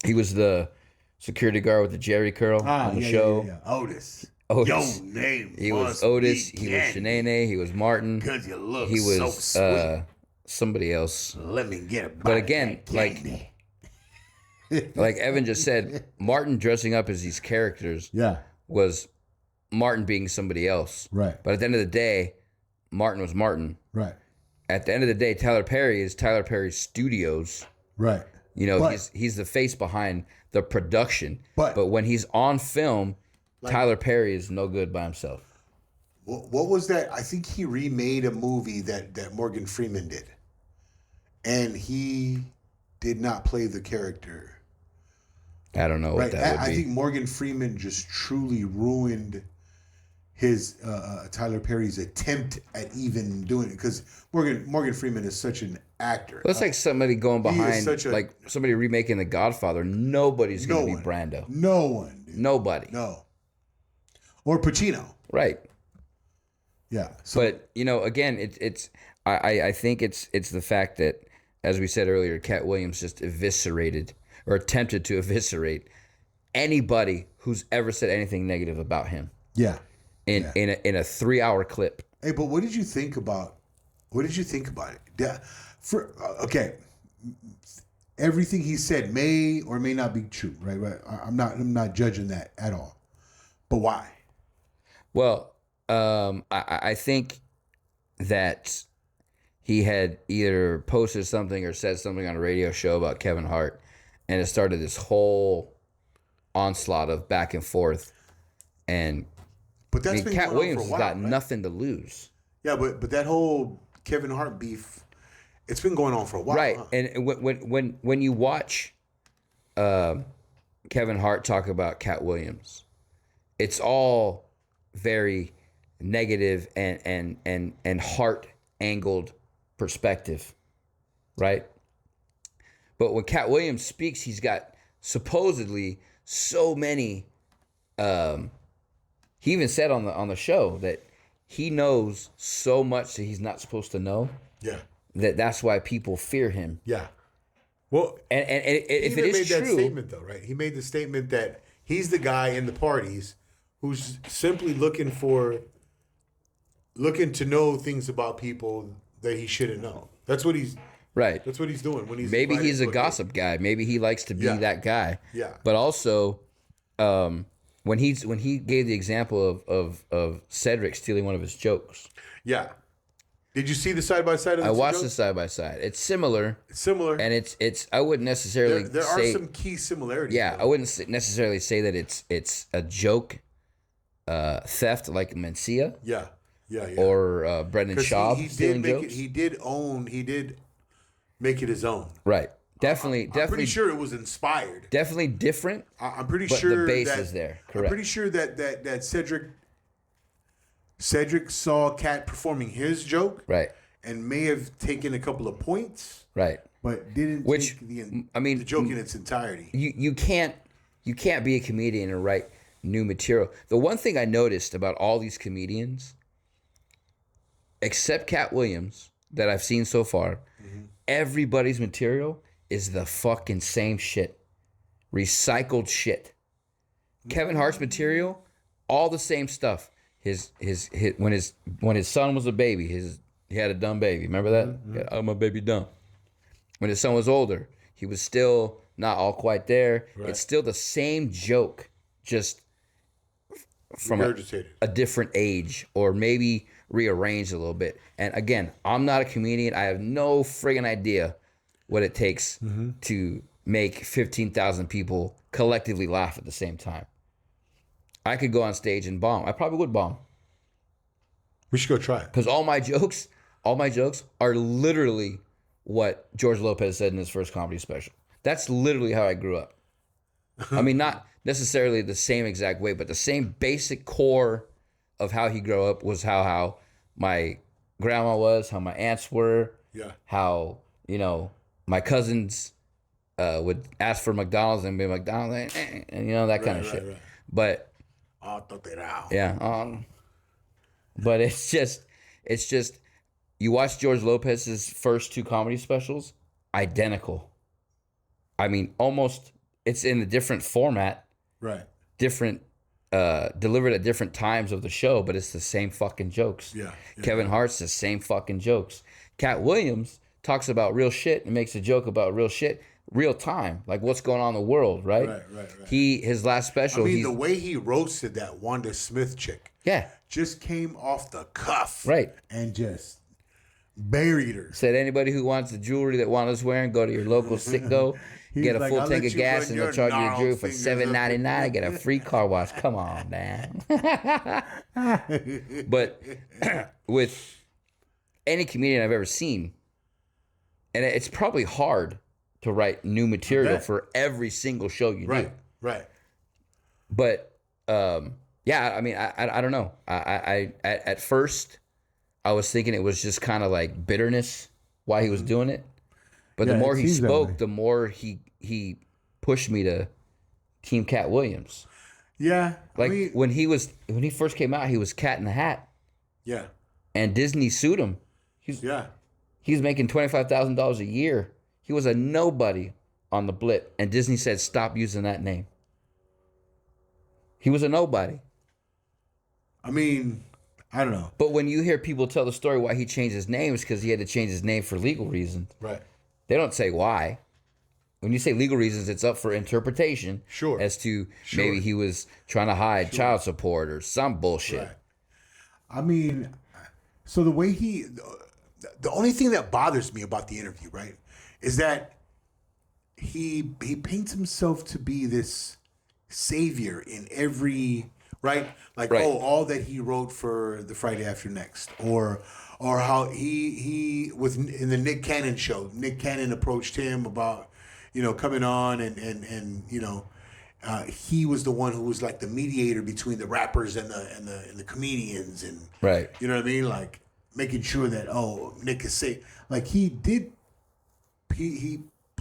He was the security guard with the Jerry curl on the show. Yeah. Otis. Yo, name. He was Otis. He was Shanae. He was Martin. Because you look so sweet. Somebody else. Let me get a bite. But again, like Evan just said, Martin dressing up as these characters was Martin being somebody else. Right. But at the end of the day, Martin was Martin. Right. At the end of the day, Tyler Perry is Tyler Perry Studios. Right. He's the face behind the production. But when he's on film, Tyler Perry is no good by himself. What was that? I think he remade a movie that Morgan Freeman did. And he did not play the character. I don't know what that would be. I think Morgan Freeman just truly ruined his Tyler Perry's attempt at even doing it. Because Morgan Freeman is such an actor. Well, it's like somebody going behind, like somebody remaking The Godfather. Nobody's going to be Brando. No one. Dude. Nobody. No. Or Pacino. Right. Yeah. But, again, I think it's the fact that, as we said earlier, Cat Williams just eviscerated or attempted to eviscerate anybody who's ever said anything negative about him. Yeah. In a 3-hour clip. Hey, but what did you think about it? Okay. Everything he said may or may not be true, right? I'm not judging that at all. But why? Well, I think that he had either posted something or said something on a radio show about Kevin Hart, and it started this whole onslaught of back and forth. And but that's been Cat Williams for a while, has got nothing to lose. Yeah, but that whole Kevin Hart beef, it's been going on for a while, right? Huh? And when you watch Kevin Hart talk about Cat Williams, it's all very negative and heart angled perspective, right? But when Cat Williams speaks, he's got supposedly so many. He even said on the show that he knows so much that he's not supposed to know. Yeah. That's why people fear him. Yeah. Well, and if it is made that true, statement though, right? He made the statement that he's the guy in the parties who's simply looking to know things about people that he shouldn't know. That's what he's right. That's what he's doing when he's maybe he's a gossip guy. Maybe he likes to be that guy. Yeah. But also, when he gave the example of Cedric stealing one of his jokes. Yeah. Did you see the side by side of the I watched jokes? the side by side. It's similar. It's similar. And it's I wouldn't necessarily there say, are some key similarities. Yeah, though. I wouldn't necessarily say that it's a joke theft like Mencia. Yeah. Or Brendan Schaub stealing jokes. He did make it his own. Right. Definitely. I'm pretty sure it was inspired. Definitely different. I'm pretty but sure the base is there. Correct. I'm pretty sure that Cedric saw Cat performing his joke, right, and may have taken a couple of points, right, but didn't take the joke in its entirety. You can't be a comedian and write new material. The one thing I noticed about all these comedians, except Cat Williams, that I've seen so far, everybody's material is the fucking same shit. Recycled shit. Kevin Hart's material, all the same stuff. His when his son was a baby, he had a dumb baby. Remember that? Mm-hmm. Yeah, oh, my baby dumb. When his son was older, he was still not all quite there. Right. It's still the same joke, just from a different age, or maybe rearranged a little bit. And again, I'm not a comedian. I have no friggin' idea what it takes to make 15,000 people collectively laugh at the same time. I could go on stage and bomb. I probably would bomb. We should go try it. Because all my jokes are literally what George Lopez said in his first comedy special. That's literally how I grew up. I mean, not necessarily the same exact way, but the same basic core of how he grew up was how my grandma was, how my aunts were, how, my cousins would ask for McDonald's and be McDonald's, and that kind of shit. Right. But yeah, but it's just you watch George Lopez's first two comedy specials, identical. I mean, almost, it's in a different format, right? Different, delivered at different times of the show, but it's the same fucking jokes. Yeah. Kevin Hart's the same fucking jokes. Cat Williams talks about real shit and makes a joke about real shit. Real time, like what's going on in the world, right? Right. His last special. I mean, the way he roasted that Wanda Smith chick, just came off the cuff, right? And just buried her. Said anybody who wants the jewelry that Wanda's wearing, go to your local Citgo, get a full tank of gas, and they'll charge you the jewelry for $7.99. Get a free car wash. Come on, man. But with any comedian I've ever seen, and it's probably hard to write new material for every single show you do. Right. But I mean, I don't know. I at first I was thinking it was just kind of like bitterness why he was doing it. But the more he spoke, the more he pushed me to Team Cat Williams. Yeah. Like when he first came out, he was Cat in the Hat. Yeah. And Disney sued him. He was making $25,000 a year. He was a nobody on the blip, and Disney said, stop using that name. He was a nobody. I mean, I don't know. But when you hear people tell the story why he changed his name, it's because he had to change his name for legal reasons. Right. They don't say why. When you say legal reasons, it's up for interpretation. Sure. As to maybe he was trying to hide child support or some bullshit. Right. I mean, so the way the only thing that bothers me about the interview, right, is that he paints himself to be this savior in every, right? Like, all that he wrote for the Friday After Next, or how he was in the Nick Cannon show. Nick Cannon approached him about, coming on, and he was the one who was like the mediator between the rappers and the comedians, and you know what I mean, like making sure that Nick is safe. Like he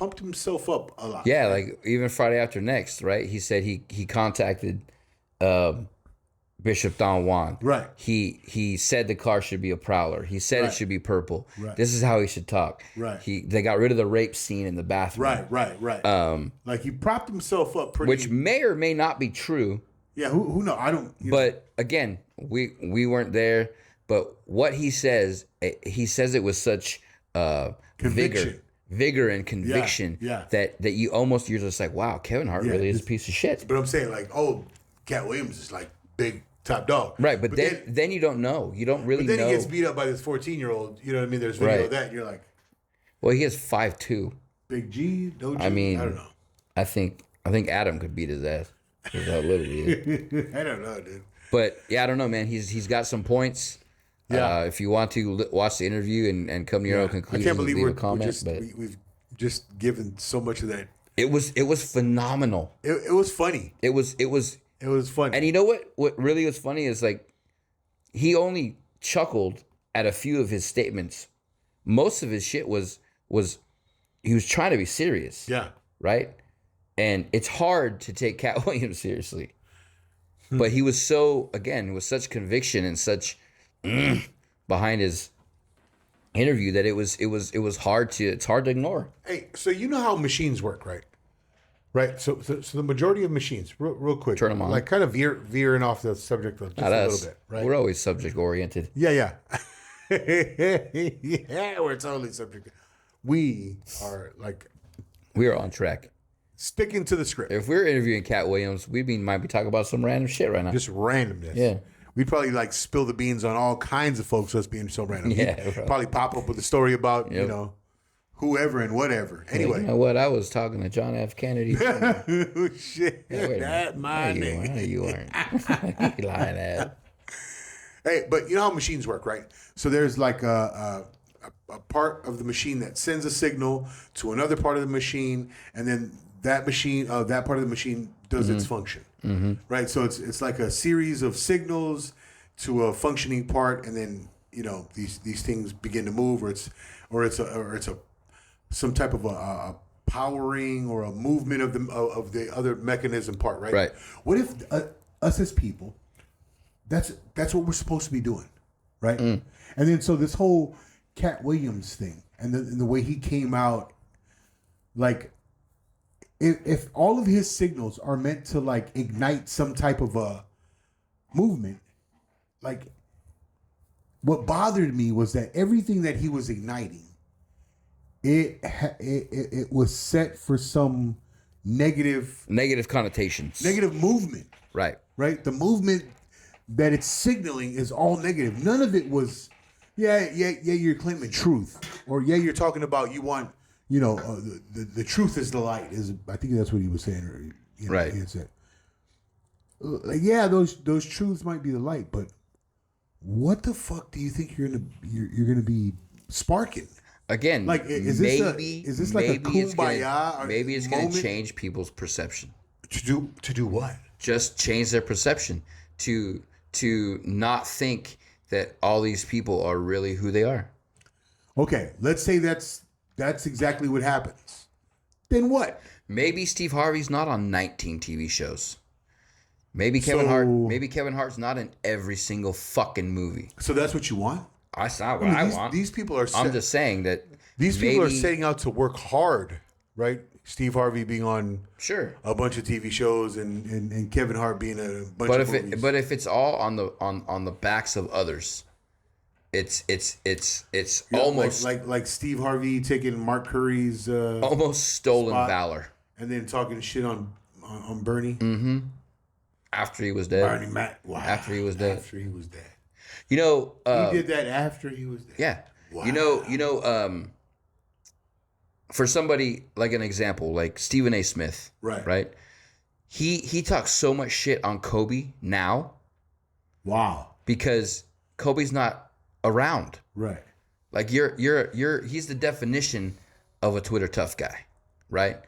pumped himself up a lot. Yeah, like even Friday After Next, right? He said he contacted Bishop Don Juan. Right. He said the car should be a Prowler. He said it should be purple. Right. This is how he should talk. Right. They got rid of the rape scene in the bathroom. Right. Like he propped himself up pretty. Which may or may not be true. Yeah, who knows? I don't. But again, we weren't there. But what he says it with such vigor and conviction that you're just like, wow, Kevin Hart really is a piece of shit. But I'm saying like, oh, Cat Williams is like big top dog. Right, but then you don't know. You don't really know. But then he gets beat up by this 14-year-old. You know what I mean? There's video of that, and you're like, well, he has 5'2". Big G, no G. I mean, I don't know. I think Adam could beat his ass. That's how little he is. I don't know, dude. But yeah, I don't know, man. He's got some points. Yeah. If you want to watch the interview and come to your own conclusions, I can't believe we've just given so much of that. It was phenomenal. It was funny. It was funny. And you know what really was funny is like he only chuckled at a few of his statements. Most of his shit was he was trying to be serious. Yeah. Right? And it's hard to take Cat Williams seriously. But he was with such conviction and such behind his interview that it was hard to ignore. Hey, so you know how machines work, right? Right. So the majority of machines, real quick, turn them on. Like kind of veering off the subject just a little bit, right? We're always subject oriented. Yeah. Yeah, we're totally subject. We are on track. Sticking to the script. If we're interviewing Cat Williams, might be talking about some random shit right now. Just randomness. Yeah. We'd probably spill the beans on all kinds of folks us being so random. Yeah. Probably pop up with a story about, whoever and whatever. Anyway. You know what? I was talking to John F. Kennedy. Oh, shit. That's my name. No, you weren't. You lying ass. Hey, but you know how machines work, right? So there's like a part of the machine that sends a signal to another part of the machine, and then that part of the machine does its function, right? So it's like a series of signals to a functioning part, and then these things begin to move, or it's some type of a powering or a movement of the other mechanism part, right? Right. What if us as people, that's what we're supposed to be doing, right? And then so this whole Cat Williams thing and the way he came out, like. If all of his signals are meant to ignite some type of a movement, what bothered me was that everything that he was igniting, it was set for some negative connotations, negative movement. Right. The movement that it's signaling is all negative. None of it was, you're claiming truth, or you're talking about you want. The truth is the light. I think that's what he was saying. Or, right. He had said, those truths might be the light, but what the fuck do you think you're gonna be sparking? Again, is this like a kumbaya? Maybe it's gonna change people's perception. To do what? Just change their perception to not think that all these people are really who they are. Okay, let's say that's exactly what happens. Then what? Maybe Steve Harvey's not on 19 TV shows. Maybe Kevin Hart's not in every single fucking movie. So that's what you want? That's not what I want. These people are. I'm just saying that these people are setting out to work hard, right? Steve Harvey being on a bunch of TV shows, and Kevin Hart being a bunch of movies. But if it's all on the backs of others. It's almost like Steve Harvey taking Mark Curry's almost stolen valor, and then talking shit on Bernie. Mm-hmm. After he was dead. Bernie Mac. Wow. After he was dead. After he was dead. He did that after he was dead. Yeah. Wow. For somebody like an example, like Stephen A. Smith. Right. He talks so much shit on Kobe now. Wow. Because Kobe's not around. Right. Like he's the definition of a Twitter tough guy, right?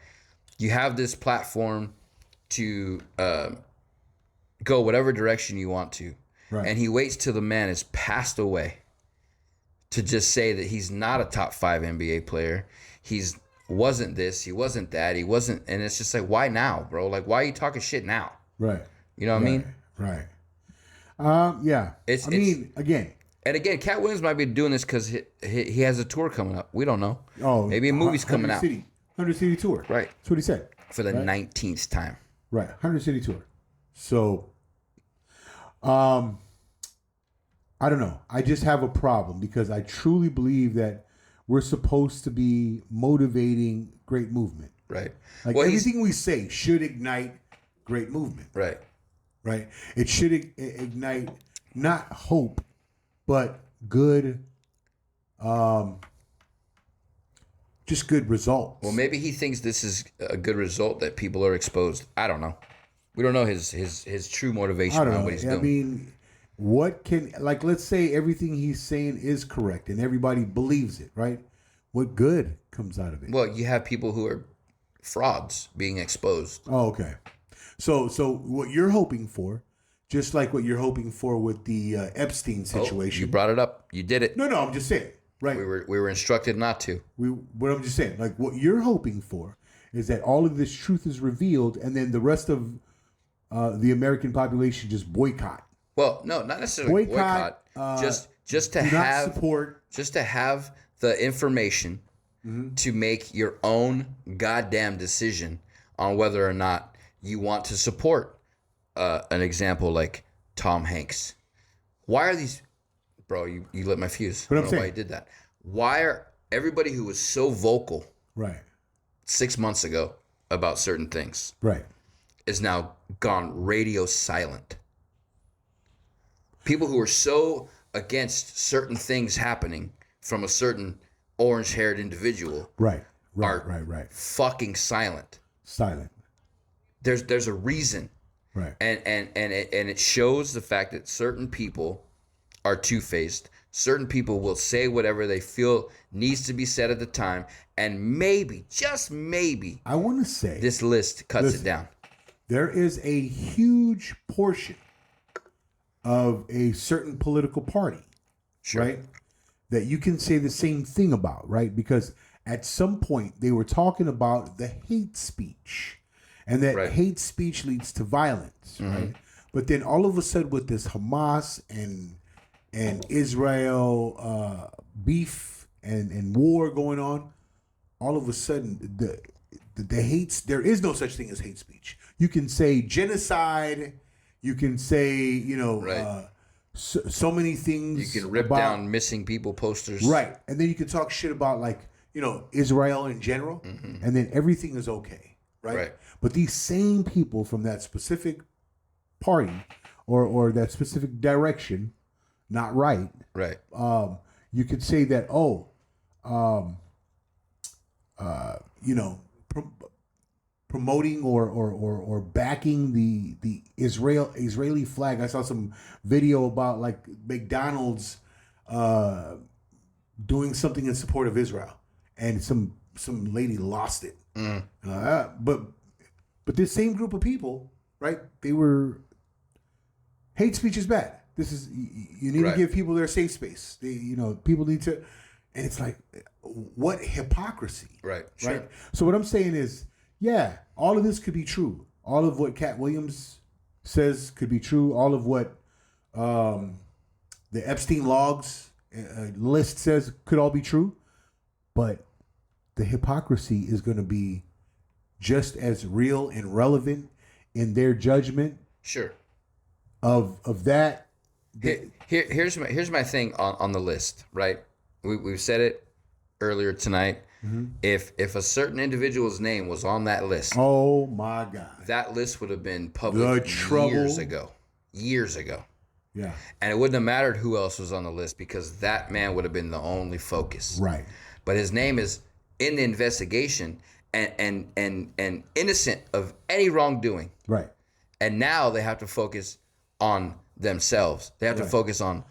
You have this platform to go whatever direction you want to. Right. And he waits till the man is passed away to just say that he's not a top 5 NBA player. He's wasn't this, he wasn't that, he wasn't, and it's just like, why now, bro? Like, why are you talking shit now? Right. You know what I mean? Right. Yeah. Again. And again, Cat Williams might be doing this because he has a tour coming up. We don't know. Oh, maybe a movie's coming out. 100 City Tour. Right. That's what he said. For the 19th time. Right. 100 City Tour. So, I don't know. I just have a problem because I truly believe that we're supposed to be motivating great movement. Right. Like everything we say should ignite great movement. Right. Right. It should ignite not hope, but good, just good results. Well, maybe he thinks this is a good result that people are exposed. I don't know. We don't know his true motivation behind what he's doing. I mean, what can, like, let's say everything he's saying is correct and everybody believes it, right? What good comes out of it? Well, you have people who are frauds being exposed. Oh, okay. So what you're hoping for, just like what you're hoping for with the Epstein situation. You brought it up. You did it. No, I'm just saying. Right. We were instructed not to. What I'm just saying, like what you're hoping for is that all of this truth is revealed, and then the rest of the American population just boycott. Well, no, not necessarily boycott. Just to have support. Just to have the information to make your own goddamn decision on whether or not you want to support an example like Tom Hanks. Why are these... Bro, you lit my fuse. I don't know why you did that. Why are everybody who was so vocal 6 months ago about certain things is now gone radio silent? People who are so against certain things happening from a certain orange-haired individual are fucking silent. There's a reason. Right. And it shows the fact that certain people are two-faced. Certain people will say whatever they feel needs to be said at the time, and maybe, just maybe, I want to say this list cuts it down. There is a huge portion of a certain political party, right, that you can say the same thing about, right? Because at some point they were talking about the hate speech, and that hate speech leads to violence, right? But then all of a sudden with this Hamas and Israel beef and war going on, all of a sudden the hates, there is no such thing as hate speech. You can say genocide, you can say, so many things. You can rip down missing people posters. Right. And then you can talk shit about, like, Israel in general, and then everything is okay, right? But these same people from that specific party or that specific direction, not right. Right. You could say that, promoting or backing the Israeli flag. I saw some video about like McDonald's doing something in support of Israel, and some lady lost it. But this same group of people, right? They were, hate speech is bad. This is, you need to give people their safe space. People need to, and it's like, what hypocrisy, right? Right. So what I'm saying is, yeah, all of this could be true. All of what Cat Williams says could be true. All of what the Epstein logs list says could all be true. But the hypocrisy is going to be just as real and relevant in their judgment. Sure. Of that. Here's my thing on the list, right? We've said it earlier tonight. If a certain individual's name was on that list, oh my God, that list would have been published years ago. Yeah. And it wouldn't have mattered who else was on the list because that man would have been the only focus. Right. But his name is in the investigation and innocent of any wrongdoing. Right. And now they have to focus on themselves. They have to focus on,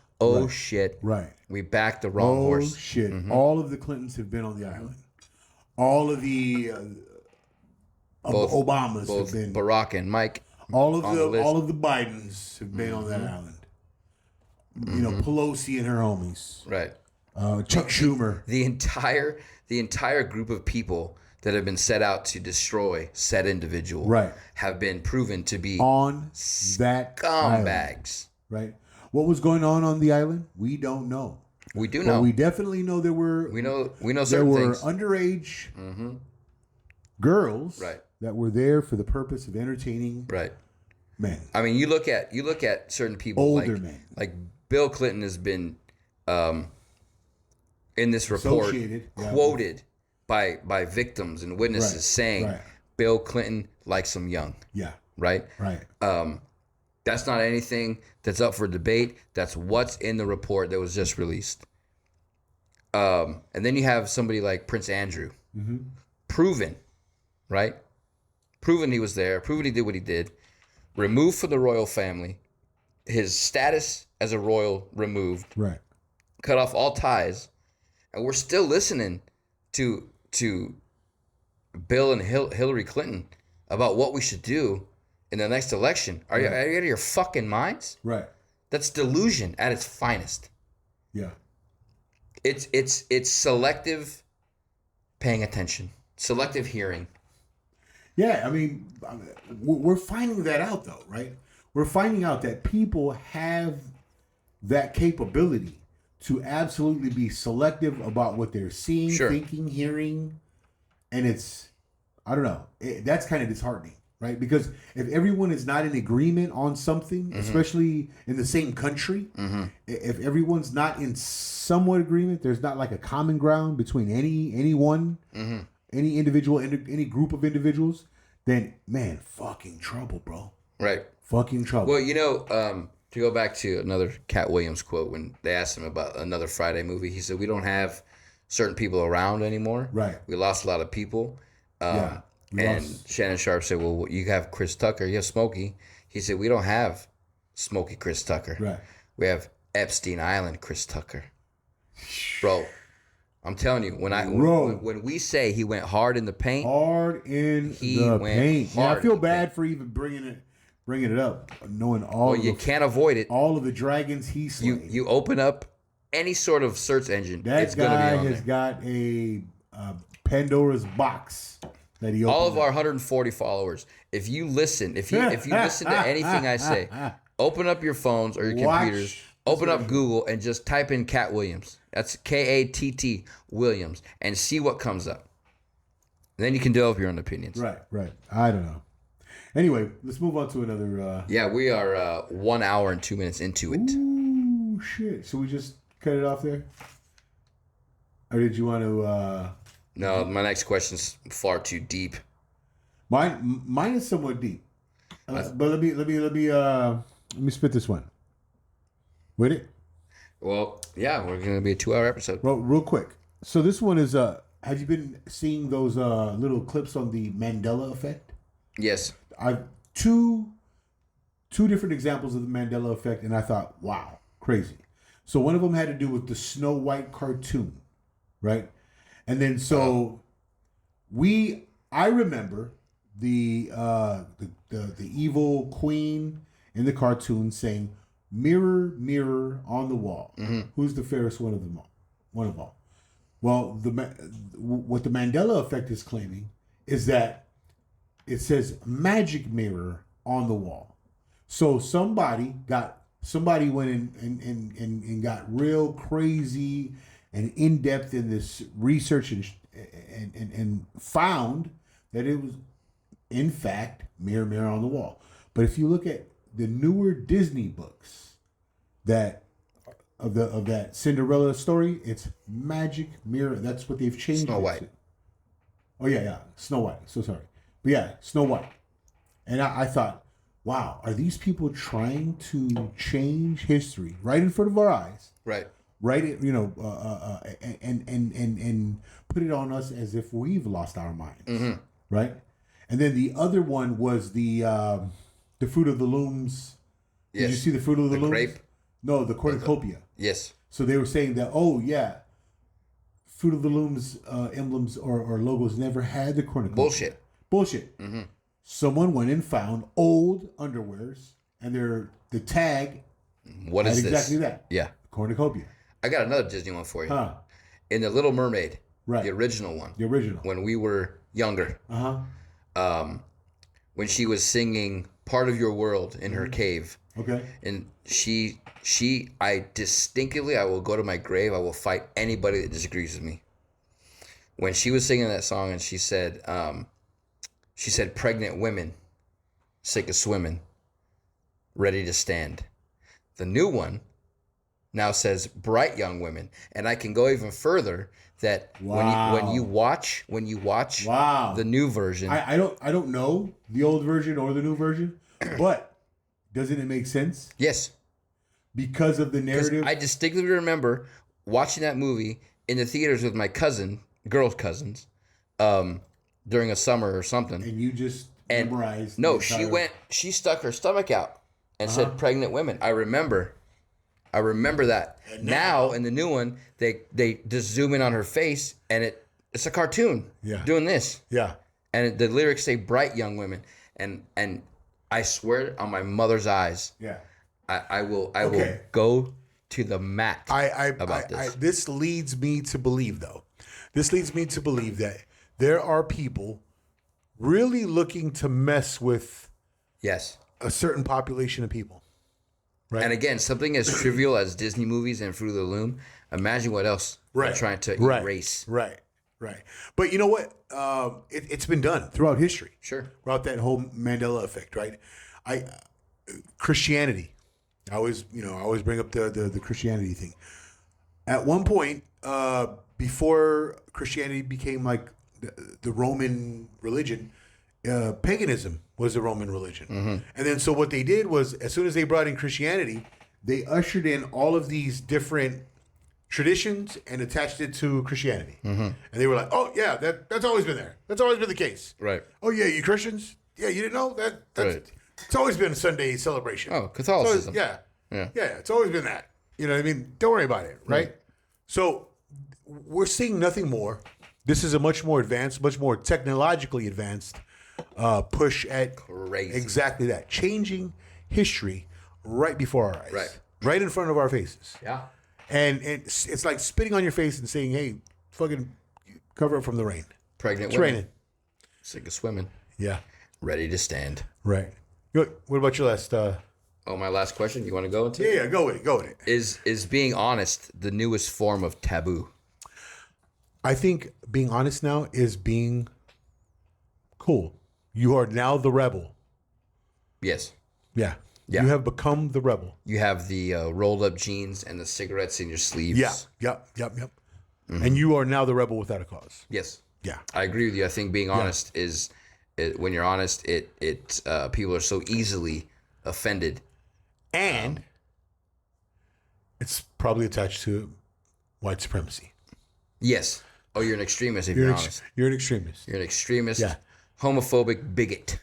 shit. Right. We backed the wrong horse. Oh shit. All of the Clintons have been on the island. All of the Obamas have been. Barack and Mike. All of the Bidens have been on that island. Pelosi and her homies. Right. Chuck Schumer. The entire group of people that have been set out to destroy said individual have been proven to be on that scumbags. Right. What was going on the island? We don't know. We do know. But we definitely know there were. We know certain things. There were underage girls that were there for the purpose of entertaining men. I mean, you look at certain people, older men, like Bill Clinton has been in this report quoted by victims and witnesses saying Bill Clinton likes them young. Yeah. Right. Right. That's not anything that's up for debate. That's what's in the report that was just released. And then you have somebody like Prince Andrew, proven, right? Proven he was there, proven he did what he did, removed from the royal family, his status as a royal removed, cut off all ties, and we're still listening to Bill and Hillary Clinton about what we should do in the next election. Are you out of your fucking minds? Right. That's delusion at its finest. Yeah. It's selective paying attention, selective hearing. Yeah, I mean, we're finding that out though, right? We're finding out that people have that capability to absolutely be selective about what they're seeing, thinking, hearing, and it's, I don't know, that's kind of disheartening. Right, because if everyone is not in agreement on something, especially in the same country, if everyone's not in somewhat agreement, there's not like a common ground between anyone, any individual, any group of individuals, then man, fucking trouble, bro. Right, fucking trouble. Well, to go back to another Cat Williams quote when they asked him about another Friday movie, he said, "We don't have certain people around anymore. Right, we lost a lot of people." And Shannon Sharp said, "Well, you have Chris Tucker, you have Smokey." He said, "We don't have Smokey Chris Tucker. Right. We have Epstein Island Chris Tucker." Bro, I'm telling you, when we say he went hard in the paint, Yeah, I feel bad for even bringing it up, knowing all. Well, you can't avoid it. All of the dragons he slayed. You open up any sort of search engine, that guy has got a Pandora's box. All of our 140 followers. If you listen to anything I say, open up your phones or your computers, open up Google and just type in Cat Williams. That's Katt Williams, and see what comes up. Then you can develop your own opinions. Right. I don't know. Anyway, let's move on to another. We are 1 hour and 2 minutes into it. Ooh, shit. So we just cut it off there? Or did you want to... No, my next question's far too deep. Mine is somewhat deep, but let me spit this one. With it? Well, yeah, we're gonna be a 2 hour episode. Well, real quick. So this one is have you been seeing those little clips on the Mandela effect? Yes. I've two different examples of the Mandela effect, and I thought, wow, crazy. So one of them had to do with the Snow White cartoon, right? And then I remember the evil queen in the cartoon saying, "Mirror, mirror on the wall, who's the fairest one of all?" Well, what the Mandela effect is claiming is that it says magic mirror on the wall. So somebody went in and got real crazy and in depth in this research and found that it was in fact mirror, mirror on the wall. But if you look at the newer Disney books of that Cinderella story, it's magic mirror. That's what they've changed. Snow White. Oh yeah, Snow White. So sorry, but yeah, Snow White. And I thought, wow, are these people trying to change history right in front of our eyes? Right. Write it, and put it on us as if we've lost our minds, right? And then the other one was the Fruit of the Looms. Yes. Did you see the Fruit of the Looms? Grape? No, the cornucopia. Yes. So they were saying that, Fruit of the Looms emblems or logos never had the cornucopia. Bullshit. Mm-hmm. Someone went and found old underwears, and the tag. What is exactly this? That. Yeah. Cornucopia. I got another Disney one for you. Huh. In The Little Mermaid, Right. The original one. The original. When we were younger. Uh-huh. When she was singing Part of Your World in her cave. Okay. And I distinctively, I will go to my grave, I will fight anybody that disagrees with me. When she was singing that song and she said, pregnant women, sick of swimming, ready to stand. The new one now says bright young women. And I can go even further that when you watch the new version. I don't know the old version or the new version, but doesn't it make sense? Yes. Because of the narrative? I distinctly remember watching that movie in the theaters with my girls' cousins, during a summer or something. And you just memorized. No, she stuck her stomach out and said pregnant women. I remember that. Now in the new one, they just zoom in on her face and it's a cartoon doing this. Yeah. And the lyrics say bright young women. And I swear on my mother's eyes. Yeah. I will go to the mat about this. This leads me to believe that there are people really looking to mess with a certain population of people. Right. And again, something as trivial as Disney movies and Fruit of the Loom, imagine what else they're trying to erase. Right. But you know what? It's been done throughout history. Sure. Throughout that whole Mandela effect, right? Christianity. I always bring up the Christianity thing. At one point, before Christianity became like the Roman religion, paganism was the Roman religion. Mm-hmm. And then so what they did was, as soon as they brought in Christianity, they ushered in all of these different traditions and attached it to Christianity. Mm-hmm. And they were like, oh, yeah, that's always been there. That's always been the case. Right. Oh, yeah, you Christians? Yeah, you didn't know? That's right. It's always been a Sunday celebration. Oh, Catholicism. Yeah, it's always been that. You know what I mean? Don't worry about it, right? So we're seeing nothing more. This is a much more advanced, much more technologically advanced push at exactly that. Changing history right before our eyes. Right in front of our faces. Yeah. And it's like spitting on your face and saying, hey, fucking cover up from the rain. Pregnant women. It's raining. Sick of swimming. Yeah. Ready to stand. Right. Good. What about your last... my last question. You want to go into it? Yeah, go with it. Is being honest the newest form of taboo? I think being honest now is being cool. You are now the rebel. Yes. Yeah. You have become the rebel. You have the rolled up jeans and the cigarettes in your sleeves. Yeah. Yep. Mm-hmm. And you are now the rebel without a cause. Yes. Yeah. I agree with you. I think being honest is when you're honest, people are so easily offended. And it's probably attached to white supremacy. Yes. Oh, you're an extremist if you're honest. You're an extremist. You're an extremist, homophobic bigot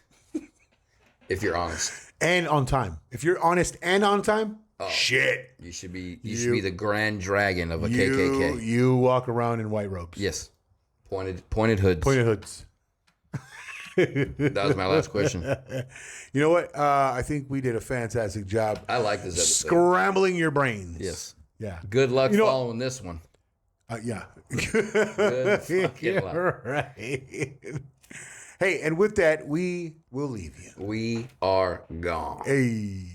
if you're honest. And on time. If you're honest and on time, shit. You should be the grand dragon of a KKK. You walk around in white robes. Yes. Pointed hoods. Pointed hoods. That was my last question. You know what? I think we did a fantastic job. I like this episode. Scrambling your brains. Yes. Yeah. Good luck following this one. Yeah. Good fucking luck. Right. Hey, and with that, we will leave you. We are gone. Hey.